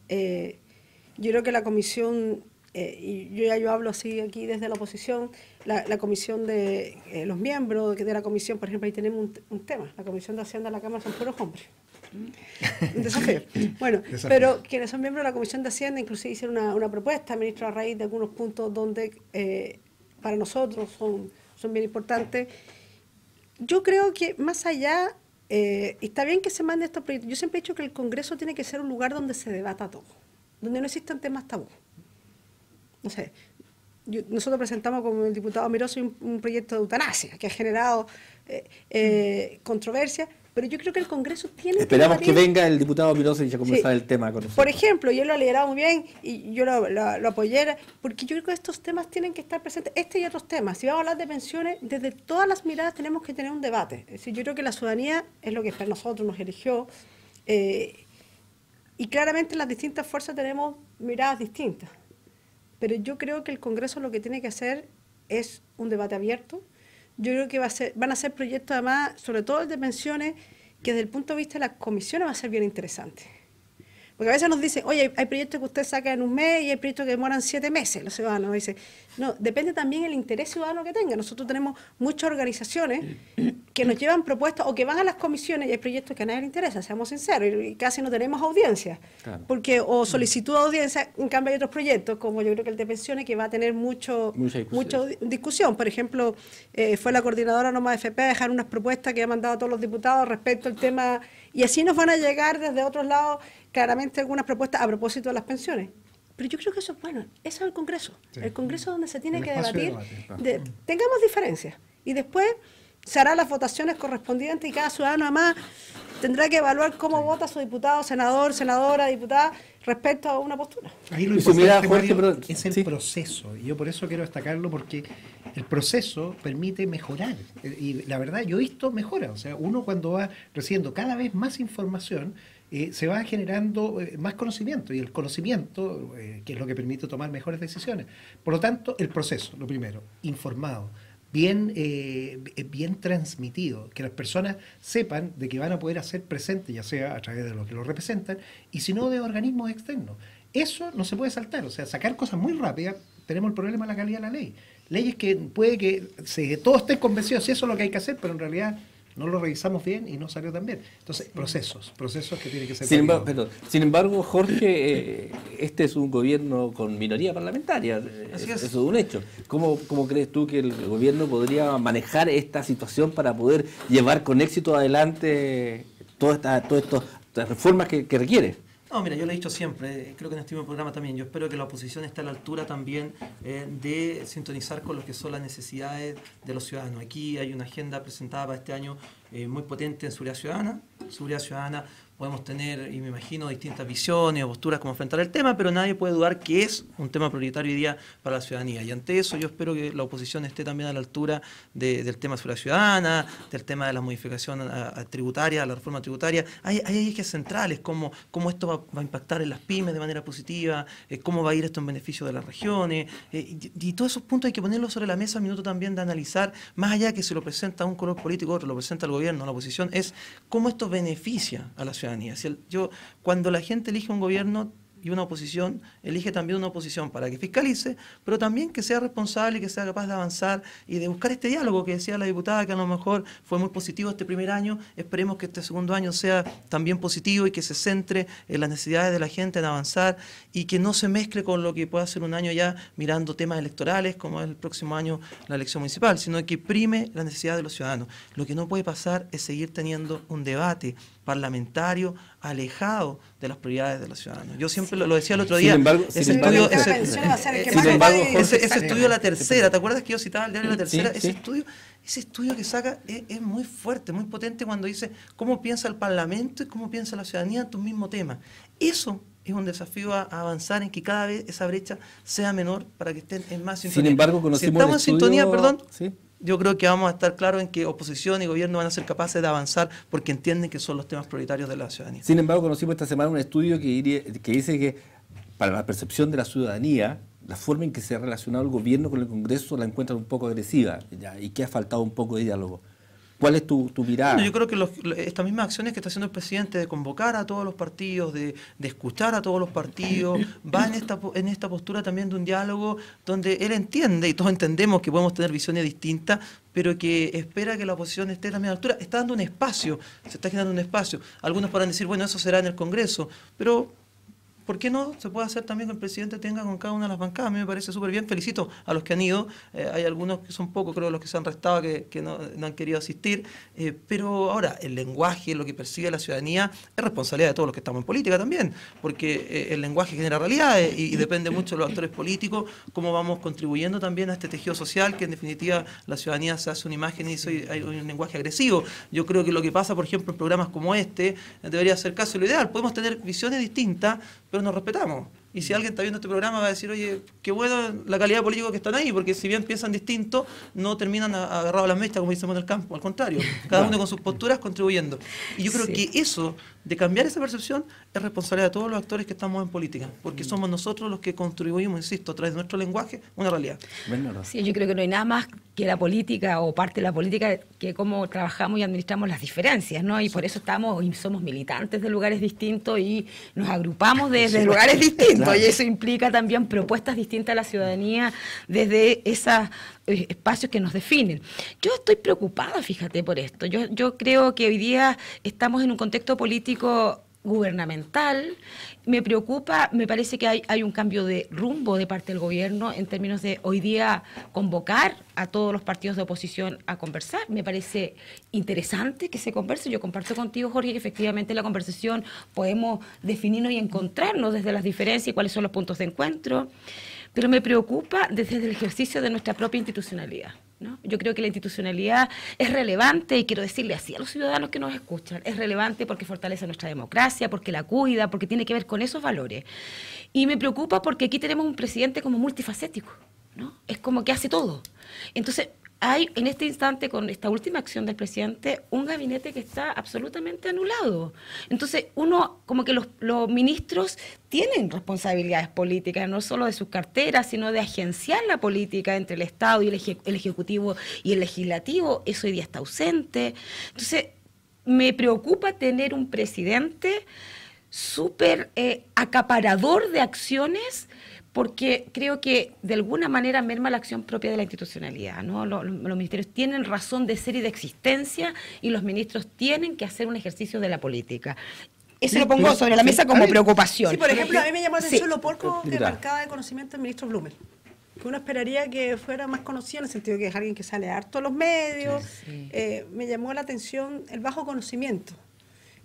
Yo creo que la comisión, y yo hablo así aquí desde la oposición, la comisión de los miembros de la comisión, por ejemplo, ahí tenemos un tema, la comisión de Hacienda de la Cámara son puros hombres. Un desafío. Bueno, pero quienes son miembros de la Comisión de Hacienda inclusive hicieron una propuesta, ministro, a raíz de algunos puntos donde para nosotros son bien importantes. Yo creo que más allá, está bien que se mande estos proyectos, yo siempre he dicho que el Congreso tiene que ser un lugar donde se debata todo, donde no existan temas tabú. No sé, nosotros presentamos con el diputado Miroso un proyecto de eutanasia que ha generado controversia. Pero yo creo que el Congreso tiene Esperamos que venga el diputado Miroso y ya conversar el tema con nosotros. Por ejemplo, yo lo he liderado muy bien y yo lo apoyé, porque yo creo que estos temas tienen que estar presentes, este y otros temas. Si vamos a hablar de pensiones, desde todas las miradas tenemos que tener un debate. Es decir, yo creo que la ciudadanía es lo que para nosotros nos eligió y claramente las distintas fuerzas tenemos miradas distintas. Pero yo creo que el Congreso lo que tiene que hacer es un debate abierto. Yo creo que van a ser proyectos, además, sobre todo el de pensiones, que desde el punto de vista de las comisiones va a ser bien interesante. Porque a veces nos dicen, oye, hay proyectos que usted saca en un mes y hay proyectos que demoran 7 meses, los ciudadanos. Dicen, no, depende también del interés ciudadano que tenga. Nosotros tenemos muchas organizaciones que nos llevan propuestas o que van a las comisiones y hay proyectos que a nadie le interesa, seamos sinceros, y casi no tenemos audiencia. Claro. Porque o solicitud de audiencia, en cambio hay otros proyectos, como yo creo que el de pensiones, que va a tener mucha discusión. Por ejemplo, fue la coordinadora Noma FP a dejar unas propuestas que ha mandado a todos los diputados respecto al tema, y así nos van a llegar desde otros lados claramente algunas propuestas a propósito de las pensiones. Pero yo creo que eso es bueno, eso es el Congreso. Sí. El Congreso donde se tiene que debatir, tengamos diferencias. Y después se harán las votaciones correspondientes y cada ciudadano además tendrá que evaluar cómo vota su diputado, senador, senadora, diputada respecto a una postura. Ahí lo importante, Mario, es el proceso. Y yo por eso quiero destacarlo, porque el proceso permite mejorar. Y la verdad, yo he visto mejora. O sea, uno cuando va recibiendo cada vez más información, se va generando más conocimiento, y el conocimiento, que es lo que permite tomar mejores decisiones. Por lo tanto, el proceso, lo primero, informado, bien transmitido, que las personas sepan de que van a poder hacer presente, ya sea a través de los que lo representan, y si no de organismos externos. Eso no se puede saltar, o sea, sacar cosas muy rápidas, tenemos el problema de la calidad de la ley. Leyes que puede que todos estén convencidos si eso es lo que hay que hacer, pero en realidad no lo revisamos bien y no salió tan bien. Entonces, procesos que tienen que ser... Sin embargo, Jorge, este es un gobierno con minoría parlamentaria. Eso es un hecho. ¿Cómo crees tú que el gobierno podría manejar esta situación para poder llevar con éxito adelante todas estas reformas que requiere. No, mira, yo lo he dicho siempre, creo que en este mismo programa también, yo espero que la oposición esté a la altura también de sintonizar con lo que son las necesidades de los ciudadanos. Aquí hay una agenda presentada para este año muy potente en seguridad ciudadana. Seguridad ciudadana podemos tener, y me imagino, distintas visiones o posturas como enfrentar el tema, pero nadie puede dudar que es un tema prioritario hoy día para la ciudadanía. Y ante eso yo espero que la oposición esté también a la altura del tema de seguridad ciudadana, del tema de la modificación tributaria, la reforma tributaria. Hay ejes centrales, cómo esto va a impactar en las pymes de manera positiva, cómo va a ir esto en beneficio de las regiones, y todos esos puntos hay que ponerlos sobre la mesa al minuto también de analizar, más allá que se lo presenta un color político, otro lo presenta el gobierno, la oposición, es cómo esto beneficia a la ciudadanía. Cuando la gente elige un gobierno y una oposición, elige también una oposición para que fiscalice, pero también que sea responsable y que sea capaz de avanzar y de buscar este diálogo que decía la diputada, que a lo mejor fue muy positivo este primer año. Esperemos que este segundo año sea también positivo y que se centre en las necesidades de la gente, en avanzar, y que no se mezcle con lo que pueda ser un año ya mirando temas electorales, como es el próximo año la elección municipal, sino que prime la necesidad de los ciudadanos. Lo que no puede pasar es seguir teniendo un debate parlamentario alejado de las prioridades de los ciudadanos. Yo siempre lo decía el otro día, ese estudio de La Tercera, ¿te acuerdas que yo citaba el diario La Tercera? Ese estudio que saca es muy fuerte, muy potente cuando dice cómo piensa el Parlamento y cómo piensa la ciudadanía en tu mismo tema. Eso es un desafío a avanzar en que cada vez esa brecha sea menor para que estén en más sintonía. Sin embargo, conocimos si estamos en sintonía, ¿sí? Yo creo que vamos a estar claros en que oposición y gobierno van a ser capaces de avanzar porque entienden que son los temas prioritarios de la ciudadanía. Sin embargo, conocimos esta semana un estudio que dice que para la percepción de la ciudadanía, la forma en que se ha relacionado el gobierno con el Congreso la encuentran un poco agresiva, ya, y que ha faltado un poco de diálogo. ¿Cuál es tu mirada? Bueno, yo creo que estas mismas acciones que está haciendo el presidente de convocar a todos los partidos, de escuchar a todos los partidos, va en esta postura también de un diálogo donde él entiende, y todos entendemos que podemos tener visiones distintas, pero que espera que la oposición esté también a la altura. Está dando un espacio, se está generando un espacio. Algunos podrán decir, bueno, eso será en el Congreso, pero ¿por qué no se puede hacer también que el presidente tenga con cada una de las bancadas? A mí me parece súper bien. Felicito a los que han ido. Hay algunos que son pocos, creo, los que se han restado, que no han querido asistir. Pero ahora, el lenguaje, lo que percibe la ciudadanía, es responsabilidad de todos los que estamos en política también, porque el lenguaje genera realidades y depende mucho de los actores políticos, cómo vamos contribuyendo también a este tejido social, que en definitiva la ciudadanía se hace una imagen y hay un lenguaje agresivo. Yo creo que lo que pasa, por ejemplo, en programas como este, debería ser casi lo ideal. Podemos tener visiones distintas, pero nos respetamos. Y si alguien está viendo este programa va a decir, oye, qué bueno la calidad de políticos que están ahí, porque si bien piensan distinto, no terminan agarrados a las mechas, como decimos en el campo. Al contrario, cada uno con sus posturas contribuyendo. Y yo creo que eso, de cambiar esa percepción, es responsabilidad de todos los actores que estamos en política, porque somos nosotros los que contribuimos, insisto, a través de nuestro lenguaje, una realidad. Sí, yo creo que no hay nada más que la política o parte de la política que cómo trabajamos y administramos las diferencias, ¿no? Y por eso estamos y somos militantes de lugares distintos y nos agrupamos desde lugares distintos. Y eso implica también propuestas distintas a la ciudadanía desde esos espacios que nos definen. Yo estoy preocupada, fíjate, por esto. Yo creo que hoy día estamos en un contexto político gubernamental. Me preocupa, me parece que hay un cambio de rumbo de parte del gobierno en términos de hoy día convocar a todos los partidos de oposición a conversar. Me parece interesante que se converse. Yo comparto contigo, Jorge, que efectivamente en la conversación podemos definirnos y encontrarnos desde las diferencias y cuáles son los puntos de encuentro, pero me preocupa desde el ejercicio de nuestra propia institucionalidad, ¿no? Yo creo que la institucionalidad es relevante y quiero decirle así a los ciudadanos que nos escuchan, es relevante porque fortalece nuestra democracia, porque la cuida, porque tiene que ver con esos valores. Y me preocupa porque aquí tenemos un presidente como multifacético, ¿no? Es como que hace todo. Entonces, hay en este instante, con esta última acción del presidente, un gabinete que está absolutamente anulado. Entonces, uno, como que los ministros tienen responsabilidades políticas, no solo de sus carteras, sino de agenciar la política entre el Estado y el Ejecutivo y el Legislativo. Eso hoy día está ausente. Entonces, me preocupa tener un presidente súper acaparador de acciones, porque creo que de alguna manera merma la acción propia de la institucionalidad, ¿no? Los ministerios tienen razón de ser y de existencia y los ministros tienen que hacer un ejercicio de la política. Eso lo pongo sobre la mesa como preocupación. Sí, por ejemplo, a mí me llamó la atención lo poco que marcaba de conocimiento el ministro Blumel, que uno esperaría que fuera más conocido en el sentido que es alguien que sale harto a los medios. Me llamó la atención el bajo conocimiento.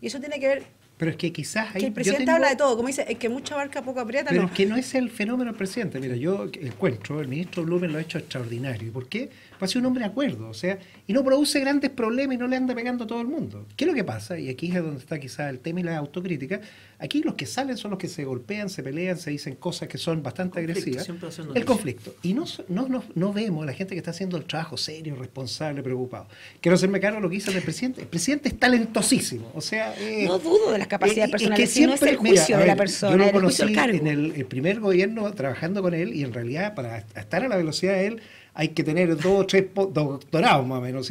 Y eso tiene que ver, Pero es que quizás que el presidente habla de todo, como dice, es que mucha barca poco aprieta, Pero no. es que no es el fenómeno del presidente. Mira, yo encuentro, el ministro Blumen lo ha hecho extraordinario. ¿Y por qué? Pues ser un hombre de acuerdo, o sea, y no produce grandes problemas y no le anda pegando a todo el mundo. ¿Qué es lo que pasa? Y aquí es donde está quizás el tema y la autocrítica. Aquí los que salen son los que se golpean, se pelean, se dicen cosas que son bastante agresivas. El conflicto. Y no vemos a la gente que está haciendo el trabajo serio, responsable, preocupado. Quiero hacerme cargo de lo que dice el presidente. El presidente es talentosísimo. O sea, no dudo de las capacidades personales, es que no es el juicio de la persona, yo lo el conocí juicio del cargo. en el primer gobierno trabajando con él, y en realidad para estar a la velocidad de él hay que tener 2 o 3 doctorados más o menos.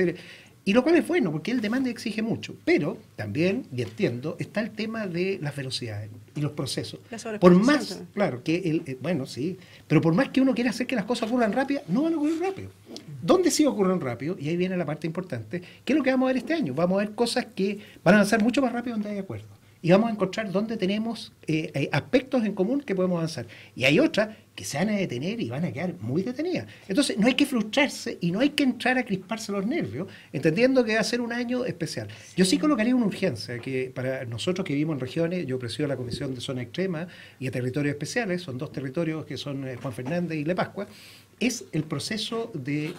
Y lo cual es bueno, porque él demanda y exige mucho. Pero también, y entiendo, está el tema de las velocidades y los procesos. Por más, claro, que bueno, sí, pero por más que uno quiera hacer que las cosas ocurran rápidas, no van a ocurrir rápido. ¿Dónde sí ocurren rápido? Y ahí viene la parte importante. ¿Qué es lo que vamos a ver este año? Vamos a ver cosas que van a avanzar mucho más rápido donde hay acuerdo. Y vamos a encontrar dónde tenemos aspectos en común que podemos avanzar. Y hay otras que se van a detener y van a quedar muy detenidas. Entonces, no hay que frustrarse y no hay que entrar a crisparse los nervios, entendiendo que va a ser un año especial. Yo sí colocaría una urgencia, que para nosotros que vivimos en regiones, yo presido la Comisión de Zona Extrema y de Territorios Especiales, son 2 territorios que son Juan Fernández y Le Pascua, es el proceso de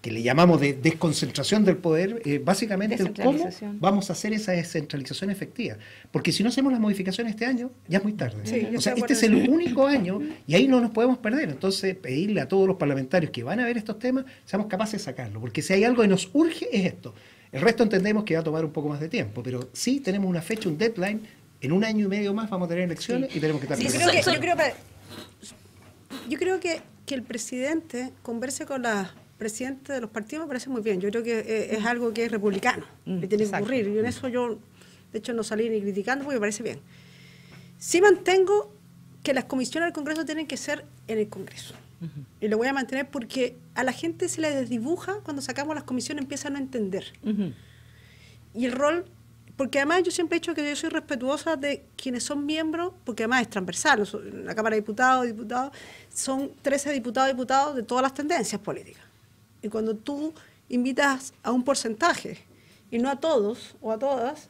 que le llamamos de desconcentración del poder, básicamente cómo vamos a hacer esa descentralización efectiva. Porque si no hacemos las modificaciones este año, ya es muy tarde. Sí, o sea, este es el único año y ahí no nos podemos perder. Entonces, pedirle a todos los parlamentarios que van a ver estos temas, seamos capaces de sacarlo. Porque si hay algo que nos urge, es esto. El resto entendemos que va a tomar un poco más de tiempo, pero sí tenemos una fecha, un deadline. En 1 año y medio más vamos a tener elecciones y tenemos que estar preparados. Yo creo que el presidente converse con la presidente de los partidos, me parece muy bien. Yo creo que es algo que es republicano, que tiene que ocurrir. Y en eso yo, de hecho, no salí ni criticando porque me parece bien. Sí mantengo que las comisiones del Congreso tienen que ser en el Congreso. Y lo voy a mantener porque a la gente se le desdibuja cuando sacamos las comisiones, empieza a no entender. Y el rol, porque además yo siempre he dicho que yo soy respetuosa de quienes son miembros, porque además es transversal. La Cámara de Diputados, son 13 diputados de todas las tendencias políticas. Y cuando tú invitas a un porcentaje y no a todos o a todas,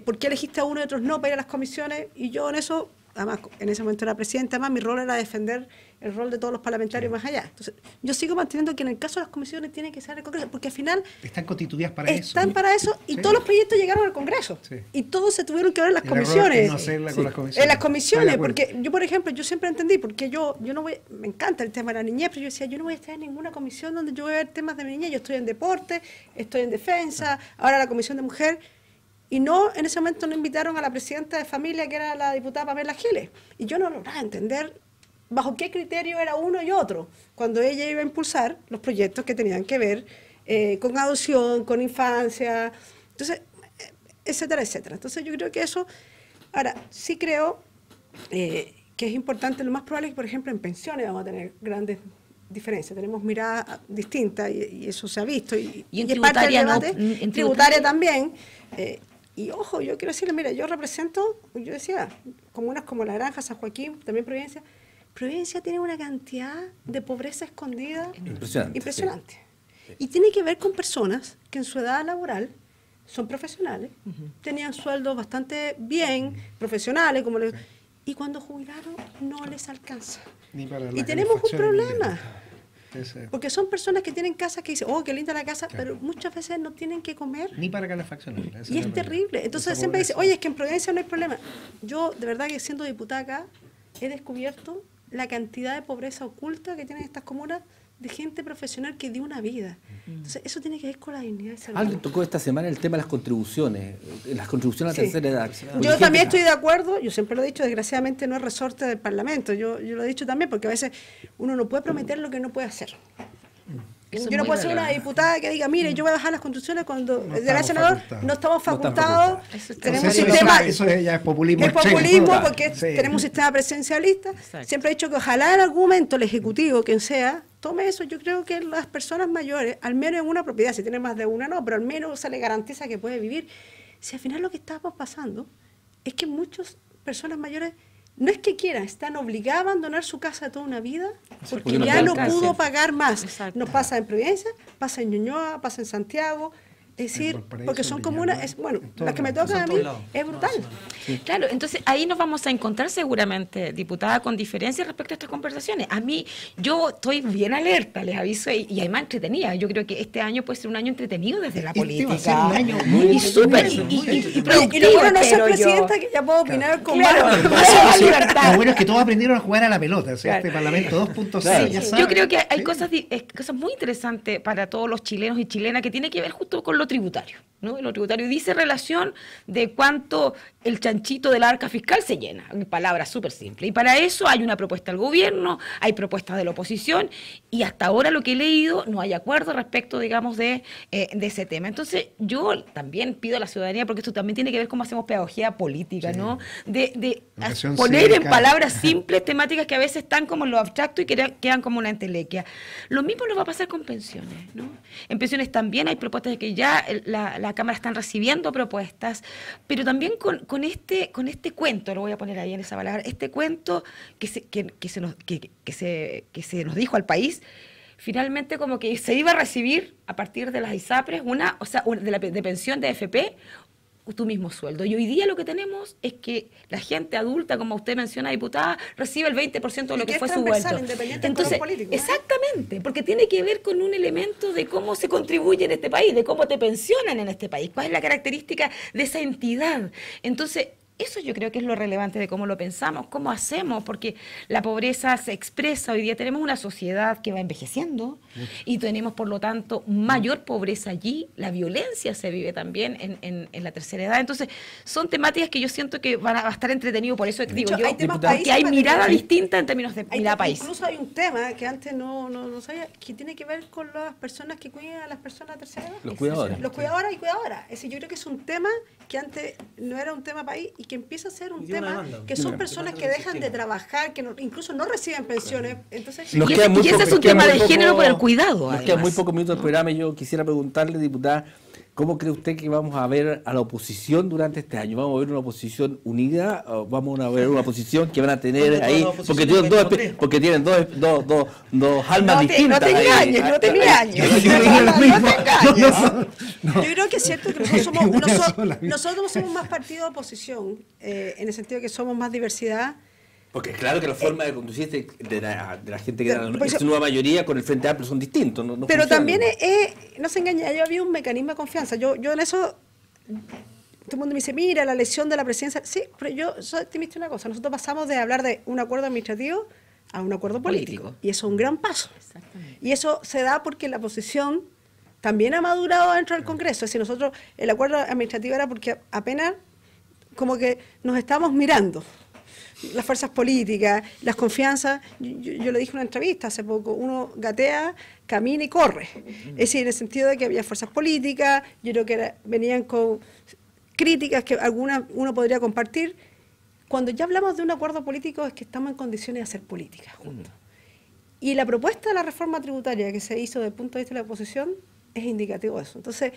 ¿por qué elegiste a uno y a otros no para ir a las comisiones? Y yo en eso, además en ese momento era presidenta, además mi rol era defender el rol de todos los parlamentarios más allá. Entonces, yo sigo manteniendo que en el caso de las comisiones tiene que ser el Congreso, porque al final están constituidas para eso. Están para eso y todos los proyectos llegaron al Congreso. Y todos se tuvieron que ver en las comisiones. No hacerla con las comisiones. En las comisiones, porque yo, por ejemplo, yo siempre entendí, porque yo no voy, me encanta el tema de la niñez, pero yo decía, yo no voy a estar en ninguna comisión donde yo voy a ver temas de mi niñez. Yo estoy en deporte, estoy en defensa, ahora la Comisión de Mujer. Y no, en ese momento no invitaron a la presidenta de familia, que era la diputada Pamela Giles. Y yo no lograba entender bajo qué criterio era uno y otro, cuando ella iba a impulsar los proyectos que tenían que ver con adopción, con infancia, entonces, etcétera, etcétera. Entonces yo creo que eso, ahora, sí creo que es importante, lo más probable es que, por ejemplo, en pensiones vamos a tener grandes diferencias, tenemos miradas distintas y eso se ha visto. Y en es parte del debate, en tributaria también. Y ojo, yo quiero decirle, mira, yo represento, yo decía, comunas como La Granja, San Joaquín, también Providencia. Providencia tiene una cantidad de pobreza escondida impresionante. Sí. Y tiene que ver con personas que en su edad laboral son profesionales, tenían sueldos bastante bien, profesionales, y cuando jubilaron no les alcanza. Y tenemos un problema. Porque son personas que tienen casas que dicen, oh, qué linda la casa, pero muchas veces no tienen que comer. Ni para calefaccionar. Y es terrible. Entonces siempre dicen, oye, es que en Providencia no hay problema. Yo, de verdad que siendo diputada acá, he descubierto la cantidad de pobreza oculta que tienen estas comunas de gente profesional que dio una vida. Entonces, eso tiene que ver con la dignidad. Alguien tocó esta semana el tema de las contribuciones a la tercera edad. Yo también estoy de acuerdo, yo siempre lo he dicho, desgraciadamente no es resorte del Parlamento, yo lo he dicho también, porque a veces uno no puede prometer lo que no puede hacer. Yo no puedo ser una diputada que diga, mire, yo voy a bajar las construcciones cuando el senador no estamos facultados. Tenemos un sistema. Eso ya es populismo. Es populismo porque tenemos un sistema presidencialista. Siempre he dicho que ojalá en algún momento el Ejecutivo, quien sea, tome eso. Yo creo que las personas mayores, al menos en una propiedad, si tiene más de una, no, pero al menos se le garantiza que puede vivir. Si al final lo que estamos pasando es que muchas personas mayores no es que quieran, están obligadas a abandonar su casa toda una vida porque ya no pudo pagar más. Nos pasa en Providencia, pasa en Ñuñoa, pasa en Santiago, Es decir, Valparaíso, porque son Viña comunas, del Mar, bueno, en todos las que me lados. tocan a En mí todos lados. es brutal. Claro, entonces ahí nos vamos a encontrar seguramente, diputada, con diferencias respecto a estas conversaciones. A mí, yo estoy bien alerta, les aviso, y además entretenida. Yo creo que este año puede ser un año entretenido desde la Este va a ser política. un año muy y súper, entretenido. y Y productivo, lo bueno no ser espero yo. presidenta, que ya puedo opinar con Claro, más más libertad. Lo bueno es que todos aprendieron a jugar a la pelota. O sea, Claro. este Parlamento 2.0 Claro. ya Yo sabe. creo que hay Sí. cosas muy interesantes para todos los chilenos y chilenas que tiene que ver justo con lo tributario, ¿no? Y lo tributario dice relación de cuánto el chanchito de la arca fiscal se llena, en palabras súper simples. Y para eso hay una propuesta del gobierno, hay propuestas de la oposición, y hasta ahora lo que he leído no hay acuerdo respecto, digamos, de ese tema. Entonces yo también pido a la ciudadanía, porque esto también tiene que ver cómo hacemos pedagogía política, ¿no? De Educación poner en cívica. palabras simples temáticas que a veces están como en lo abstracto y quedan como una entelequia. Lo mismo nos va a pasar con pensiones, ¿no? En pensiones también hay propuestas de que ya la Cámara están recibiendo propuestas, pero también con este cuento, lo voy a poner ahí en esa palabra, este cuento que se nos dijo al país, finalmente como que se iba a recibir a partir de las ISAPRES de pensión de AFP, tu mismo sueldo. Y hoy día lo que tenemos es que la gente adulta, como usted menciona, diputada, recibe el 20% de lo Y que que es fue su transversal, sueldo. independiente del Entonces, color político, ¿eh? exactamente, porque tiene que ver con un elemento de cómo se contribuye en este país, de cómo te pensionan en este país, cuál es la característica de esa entidad. Entonces, eso yo creo que es lo relevante de cómo lo pensamos, cómo hacemos, porque la pobreza se expresa. Hoy día tenemos una sociedad que va envejeciendo y tenemos, por lo tanto, mayor pobreza allí. La violencia se vive también en la tercera edad. Entonces, son temáticas que yo siento que van a estar entretenidos. Por eso digo hecho, yo, hay temas porque hay países mirada para- distinta en términos de mirada país. Incluso hay un tema que antes no sabía, que tiene que ver con las personas que cuidan a las personas de tercera edad. Los cuidadores. Los cuidadoras y cuidadoras. Es decir, yo creo que es un tema que antes no era un tema país y que empieza a ser un Y tiene una tema demanda. que son Demanda. personas que Demanda dejan de existiendo. trabajar, que incluso no reciben pensiones. Entonces, Nos Y queda ese- muy y ese poco- es un nos queda tema muy de poco- género por el cuidado, Nos quedan muy además. pocos minutos del programa y yo quisiera preguntarle, diputada, ¿cómo cree usted que vamos a ver a la oposición durante este año? ¿Vamos a ver una oposición unida o vamos a ver una oposición que van a tener ¿Dónde ahí? toda la oposición Porque tienen, del dos, 23? porque tienen dos almas No distintas. te ahí. engañes, no te engañes. Yo diría lo mismo. yo creo que es cierto que nosotros Una somos, sola. nosotros somos más partido de oposición, en el sentido que somos más diversidad. Porque claro que la forma de conducir de la gente que era Pues en su nueva mayoría con el Frente Amplio son distintos. No Pero funcionan. también no se engaña, yo había un mecanismo de confianza. Yo en eso, todo el mundo me dice, mira, la elección de la presidencia. Sí, pero yo soy optimista en una cosa. Nosotros pasamos de hablar de un acuerdo administrativo a un acuerdo político. Y eso es un gran paso. Y eso se da porque la oposición también ha madurado dentro del Congreso. Es decir, nosotros, el acuerdo administrativo era porque apenas como que nos estábamos mirando. Las fuerzas políticas, las confianzas, yo le dije en una entrevista hace poco, uno gatea, camina y corre. Es decir, en el sentido de que había fuerzas políticas, yo creo que venían con críticas que algunas uno podría compartir. Cuando ya hablamos de un acuerdo político es que estamos en condiciones de hacer política juntos. Y la propuesta de la reforma tributaria que se hizo desde el punto de vista de la oposición es indicativo de eso. Entonces,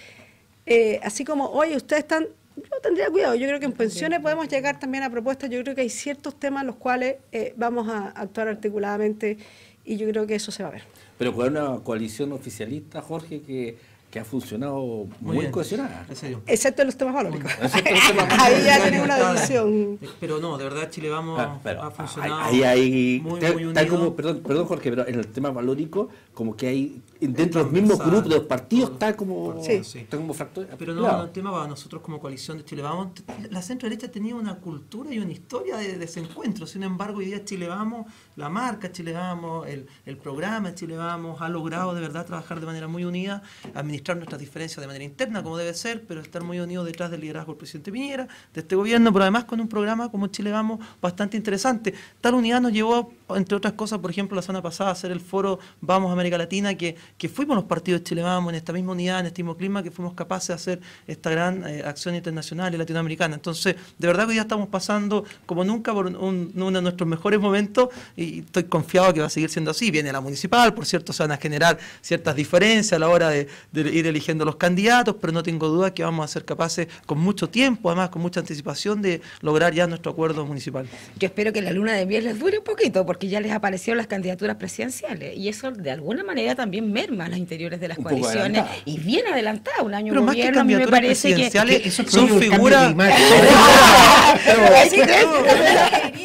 así como, oye, ustedes están... Yo tendría cuidado, yo creo que en pensiones podemos llegar también a propuestas, yo creo que hay ciertos temas en los cuales vamos a actuar articuladamente y yo creo que eso se va a ver. Pero con una coalición oficialista, Jorge, que ha funcionado muy bien. cohesionada. En serio. Excepto en los temas valóricos. Excepto en los temas Ahí ya Está- tiene una división. Pero no, de verdad Chile Vamos Pero ha funcionado ahí hay, muy está unido. como, perdón Jorge, pero en el tema valórico, como que hay, dentro de los mismos Transversal, grupos de los partidos, todo. está como, Sí. está como fracturado. Pero no, el tema para nosotros como coalición de Chile Vamos, la centro derecha tenía una cultura y una historia de desencuentro. Sin embargo, hoy día Chile Vamos, la marca Chile Vamos, el programa Chile Vamos, ha logrado de verdad trabajar de manera muy unida, administrar nuestras diferencias de manera interna como debe ser, pero estar muy unidos detrás del liderazgo del presidente Piñera, de este gobierno, pero además con un programa como Chile Vamos bastante interesante. Tal unidad nos llevó, entre otras cosas, por ejemplo, la semana pasada a hacer el foro Vamos América Latina, que fuimos los partidos de Chile Vamos en esta misma unidad, en este mismo clima, que fuimos capaces de hacer esta gran acción internacional y latinoamericana. Entonces, de verdad que hoy día estamos pasando como nunca por uno de nuestros mejores momentos y estoy confiado que va a seguir siendo así. Viene la municipal, por cierto, se van a generar ciertas diferencias a la hora de ir eligiendo los candidatos, pero no tengo duda que vamos a ser capaces con mucho tiempo, además con mucha anticipación, de lograr ya nuestro acuerdo municipal. Yo espero que la luna de miel les dure un poquito, porque ya les aparecieron las candidaturas presidenciales y eso de alguna manera también merma los interiores de las Un poco coaliciones adelantada. y bien adelantada, un año Pero más que gobierno a mí me candidaturas parece que presidenciales, Eso son produce el cambio figuras... climático.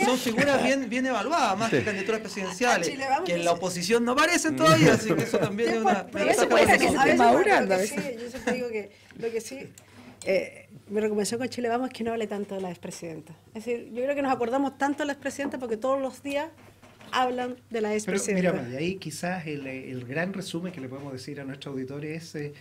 Son figuras bien evaluadas, más que candidaturas presidenciales, Chile Vamos que en dice- la oposición no aparecen todavía, así que eso también es una... Pero eso puede ser que se esté madurando a Yo siempre digo que lo que sí, mi recomendación con Chile Vamos es que no hable tanto de la expresidenta. Es decir, yo creo que nos acordamos tanto de la expresidenta porque todos los días hablan de la Pero expresidenta. mira, y ahí quizás el gran resumen que le podemos decir a nuestros auditores es,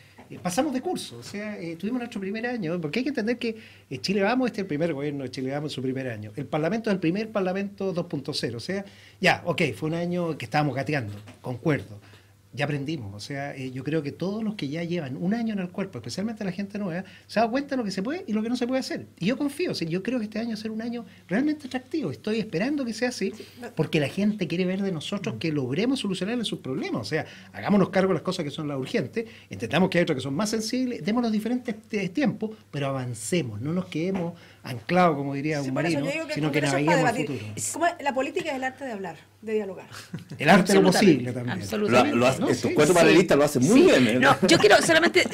pasamos de curso, o sea, tuvimos nuestro primer año, porque hay que entender que Chile Vamos, este es el primer gobierno de Chile Vamos en su primer año. El Parlamento es el primer Parlamento 2.0, o sea, ya, ok, fue un año que estábamos gateando, concuerdo. Ya aprendimos, o sea, yo creo que todos los que ya llevan un año en el cuerpo, especialmente la gente nueva, se da cuenta de lo que se puede y lo que no se puede hacer. Y yo confío, o sea, yo creo que este año va a ser un año realmente atractivo. Estoy esperando que sea así, porque la gente quiere ver de nosotros que logremos solucionarle sus problemas. O sea, hagámonos cargo de las cosas que son las urgentes, entendamos que hay otras que son más sensibles, demos los diferentes tiempos, pero avancemos, no nos quedemos anclados, como diría Sí, un por eso marino, yo digo que el sino que Congreso es para naveguemos al debatir. futuro. Como la política es el arte de hablar, de dialogar. El arte de lo Absolutamente, posible también. absolutamente. ¿no? Estos Sí, cuatro sí. panelistas lo hacen muy Sí. bien. ¿eh? No, yo quiero solamente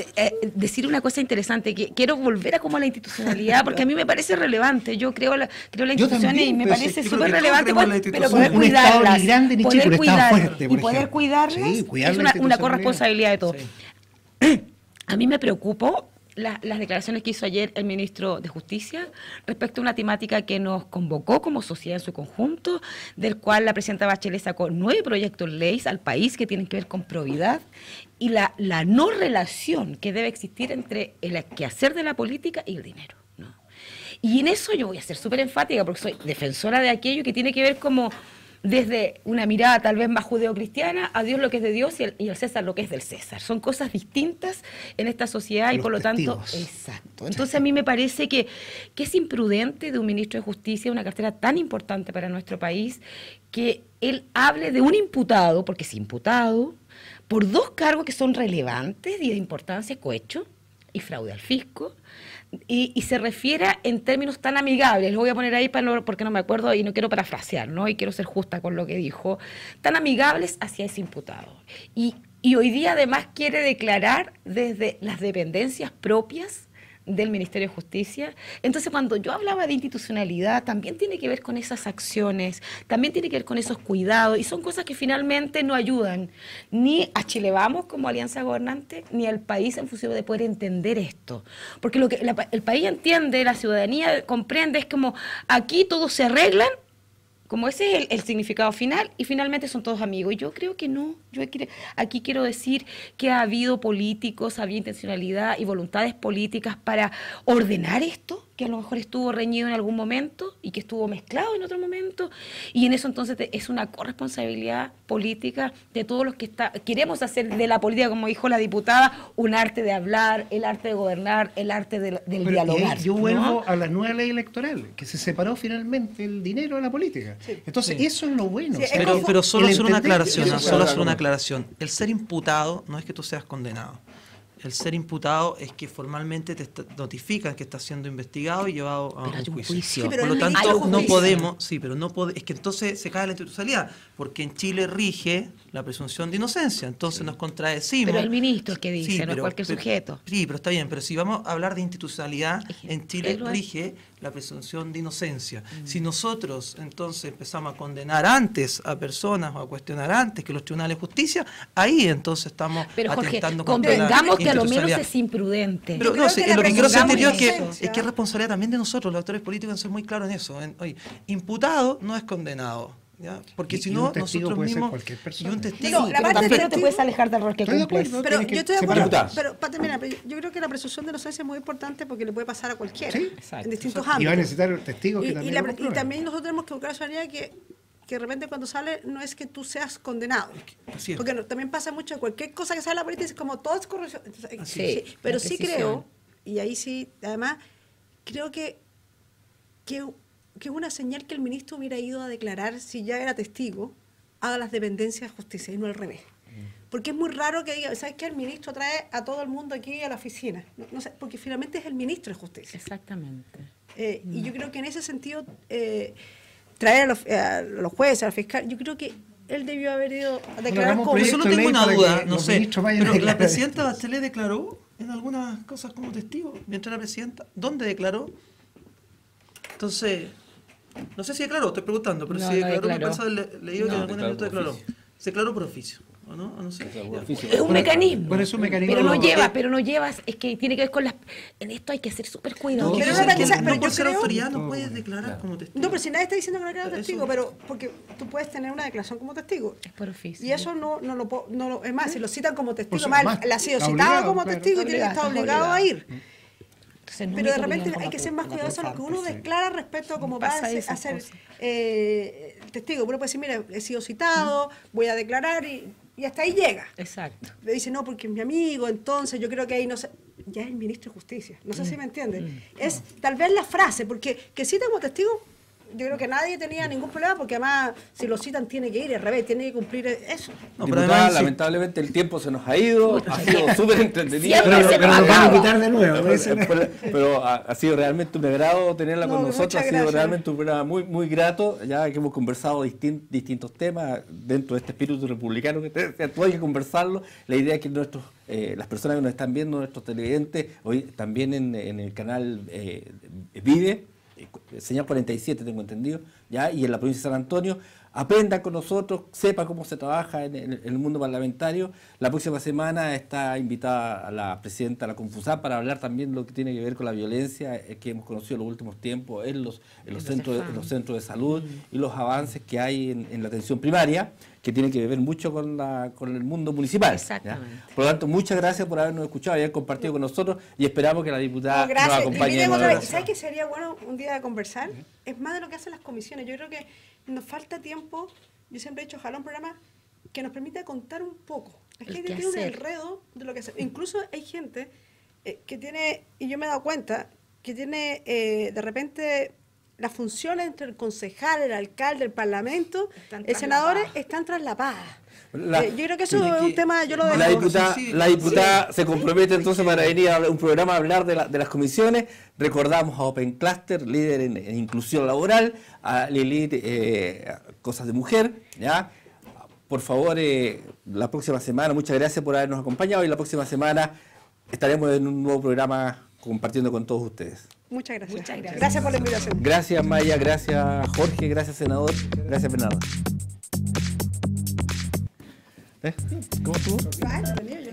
decir una cosa interesante, que quiero volver a como a la institucionalidad, porque a mí me parece relevante. Yo creo la instituciones también, y me pero parece yo creo súper que todos relevante, creemos en la pero institución. poder Un Estado cuidarlas, ni grande ni chico, poder un Estado cuidar fuerte, por y poder ejemplo. cuidarlas Sí, cuidar es la una institucionalidad. corresponsabilidad de todos. Sí. A mí me preocupó las declaraciones que hizo ayer el ministro de Justicia respecto a una temática que nos convocó como sociedad en su conjunto, del cual la presidenta Bachelet sacó 9 proyectos de ley al país que tienen que ver con probidad y la no relación que debe existir entre el quehacer de la política y el dinero, ¿no? Y en eso yo voy a ser súper enfática porque soy defensora de aquello que tiene que ver como desde una mirada tal vez más judeocristiana, a Dios lo que es de Dios y al César lo que es del César. Son cosas distintas en esta sociedad y Los por lo tanto... testigos. Exacto. Entonces a mí me parece que es imprudente de un ministro de Justicia, una cartera tan importante para nuestro país, que él hable de un imputado, porque es imputado, por 2 cargos que son relevantes y de importancia, cohecho y fraude al fisco, y se refiera en términos tan amigables, lo voy a poner ahí porque no me acuerdo y no quiero parafrasear, ¿no? Y quiero ser justa con lo que dijo, tan amigables hacia ese imputado. Y hoy día además quiere declarar desde las dependencias propias del Ministerio de Justicia. Entonces, cuando yo hablaba de institucionalidad, también tiene que ver con esas acciones, también tiene que ver con esos cuidados, y son cosas que finalmente no ayudan ni a Chile Vamos como alianza gobernante, ni al país en función de poder entender esto. Porque lo que el país entiende, la ciudadanía comprende, es como aquí todos se arreglan, como ese es el significado final, y finalmente son todos amigos. Y yo creo que no. Aquí quiero decir que ha habido políticos, había intencionalidad y voluntades políticas para ordenar esto, que a lo mejor estuvo reñido en algún momento y que estuvo mezclado en otro momento. Y en eso entonces es una corresponsabilidad política de todos los que queremos hacer de la política, como dijo la diputada, un arte de hablar, el arte de gobernar, el arte del Pero, dialogar. y ahí yo ¿no? vuelvo a la nueva ley electoral, que se separó finalmente el dinero de la política. Sí. Entonces, Sí. eso es lo bueno. Sí, o sea, es como- Pero solo el hacer una entender- aclaración, eso ¿no? es Solo algo- hacer una aclaración. El ser imputado no es que tú seas condenado. El ser imputado es que formalmente notifican que estás siendo investigado y llevado a Pero hay un un juicio. juicio. Sí, pero Por lo el tanto, ministro no juicio. podemos, sí, pero no es que entonces se cae la institucionalidad, porque en Chile rige la presunción de inocencia, entonces nos contradecimos. Pero el ministro es que dice, Sí, no es pero- cualquier pero- sujeto. Sí, pero está bien, pero si vamos a hablar de institucionalidad, en Chile él lo es. rige la presunción de inocencia. Si nosotros entonces empezamos a condenar antes a personas o a cuestionar antes que los tribunales de justicia, ahí entonces estamos Pero Jorge, atentando contra la convengamos que a lo menos institucionalidad. es imprudente. Pero Yo no, creo sí, que la lo que quiero sentir yo es que presunción es responsabilidad también de nosotros, los actores políticos, en ser muy claros en eso. Oye, imputado no es condenado. ¿Ya? Porque Y si un no, testigo nosotros puede ser mismos. cualquier persona. Y un No, testigo. no, la parte Tampoco del te puedes alejar del rol que Estoy de cumples. acuerdo. Pero Tiene que yo estoy de acuerdo, separar. pero para terminar, yo creo que la presunción de inocencia es muy importante porque le puede pasar a cualquiera, Sí. en distintos Y va a ámbitos. necesitar testigos que Y también la- lo y comprueben. también nosotros tenemos que buscar la ciudadanía que de repente cuando sale no es que tú seas condenado. Así es. Porque también pasa mucho, cualquier cosa que sale en la política es como todo es corrupción. Entonces, Así sí, es, pero la sí precisión. creo, y ahí sí, además, creo que es una señal que el ministro hubiera ido a declarar si ya era testigo a las dependencias de justicia y no al revés. Porque es muy raro que diga, ¿sabes qué? El ministro trae a todo el mundo aquí a la oficina. No sé, porque finalmente es el ministro de justicia. Exactamente. Y yo creo que en ese sentido traer a los jueces, al fiscal. Yo creo que él debió haber ido a declarar hagamos como... Eso no proyecto de tengo ley una para duda, que no los sé. ministros vayan a Pero la declarar. presidenta Bachelet declaró en algunas cosas como testigo mientras era presidenta. ¿Dónde declaró? Entonces, no sé si declaró, estoy preguntando, pero No, si no declaró, me declaró. parece haber leído que en algún declaró momento por declaró. oficio. Se declaró por oficio, ¿o no? ¿O no sé? Es un mecanismo. Bueno, es un mecanismo. Pero no llevas, es que tiene que ver con las... En esto hay que ser súper cuidadosos. Pero Quiere no, decir que pero no yo por ser creo- autoridad no puedes declarar como testigo. No, pero si nadie está diciendo que no declaras Eso- testigo, pero porque tú puedes tener una declaración como testigo. Es por oficio. Y eso es más, si lo citan como testigo, Pues, mal, además, él ha sido está citado obligado, como claro. testigo y tiene que estar obligado a ir. Entonces, no Pero de único repente opinión hay con que la ser más con la cuidadoso a lo que uno parte, sí. declara respecto a cómo va Pasa a esas ser cosas. testigo. Uno puede decir, mira, he sido citado, voy a declarar y hasta ahí llega. Exacto. Le dice, no, porque es mi amigo, entonces yo creo que ahí no sé. Ya es el ministro de Justicia. No sé si me entiende. Es tal vez la frase, porque que cita como testigo, yo creo que nadie tenía ningún problema, porque además, si lo citan, tiene que ir, al revés, tiene que cumplir eso. No, pero Diputada, además, sí. lamentablemente el tiempo se nos ha ido, ha sido súper entretenido. Siempre se Pero nos nos van a acaba. invitar de nuevo. Pero ha sido realmente un agrado tenerla No, con nosotros, muchas ha sido gracias. realmente un programa muy, muy grato, ya que hemos conversado distintos temas dentro de este espíritu republicano que hay que conversarlo. La idea es que las personas que nos están viendo, nuestros televidentes, hoy también en el canal Vive, señal 47 tengo entendido, ya, y en la provincia de San Antonio, aprendan con nosotros, sepa cómo se trabaja en el mundo parlamentario. La próxima semana está invitada a la presidenta de la Confusap para hablar también de lo que tiene que ver con la violencia que hemos conocido en los últimos tiempos en los centros de salud y los avances que hay en la atención primaria, que tiene que ver mucho con el mundo municipal. Exactamente. ¿Ya? Por lo tanto, muchas gracias por habernos escuchado y haber compartido con nosotros y esperamos que la diputada No, gracias. nos Y acompañe. miren, de otra nuevo. vez, ¿sabes qué sería bueno un día de conversar? Es más de lo que hacen las comisiones. Yo creo que nos falta tiempo. Yo siempre he dicho, ojalá un programa que nos permita contar un poco. La El gente qué tiene un hacer. enredo de lo que hace. Incluso hay gente que tiene, y yo me he dado cuenta, que tiene de repente las funciones entre el concejal, el alcalde, el parlamento, Están el senador traslapadas. están traslapadas. La- Yo creo que eso es un tema, yo lo La dejo. diputada se compromete entonces para venir a un programa a hablar de las comisiones. Recordamos a Open Cluster, líder en inclusión laboral, a Lilith, Cosas de Mujer, ¿ya? Por favor, la próxima semana, muchas gracias por habernos acompañado y la próxima semana estaremos en un nuevo programa compartiendo con todos ustedes. Muchas gracias. Muchas gracias. Gracias por la invitación. Gracias Maya, gracias Jorge, gracias senador, gracias Fernando. ¿Cómo estuvo? Ah, entretenido.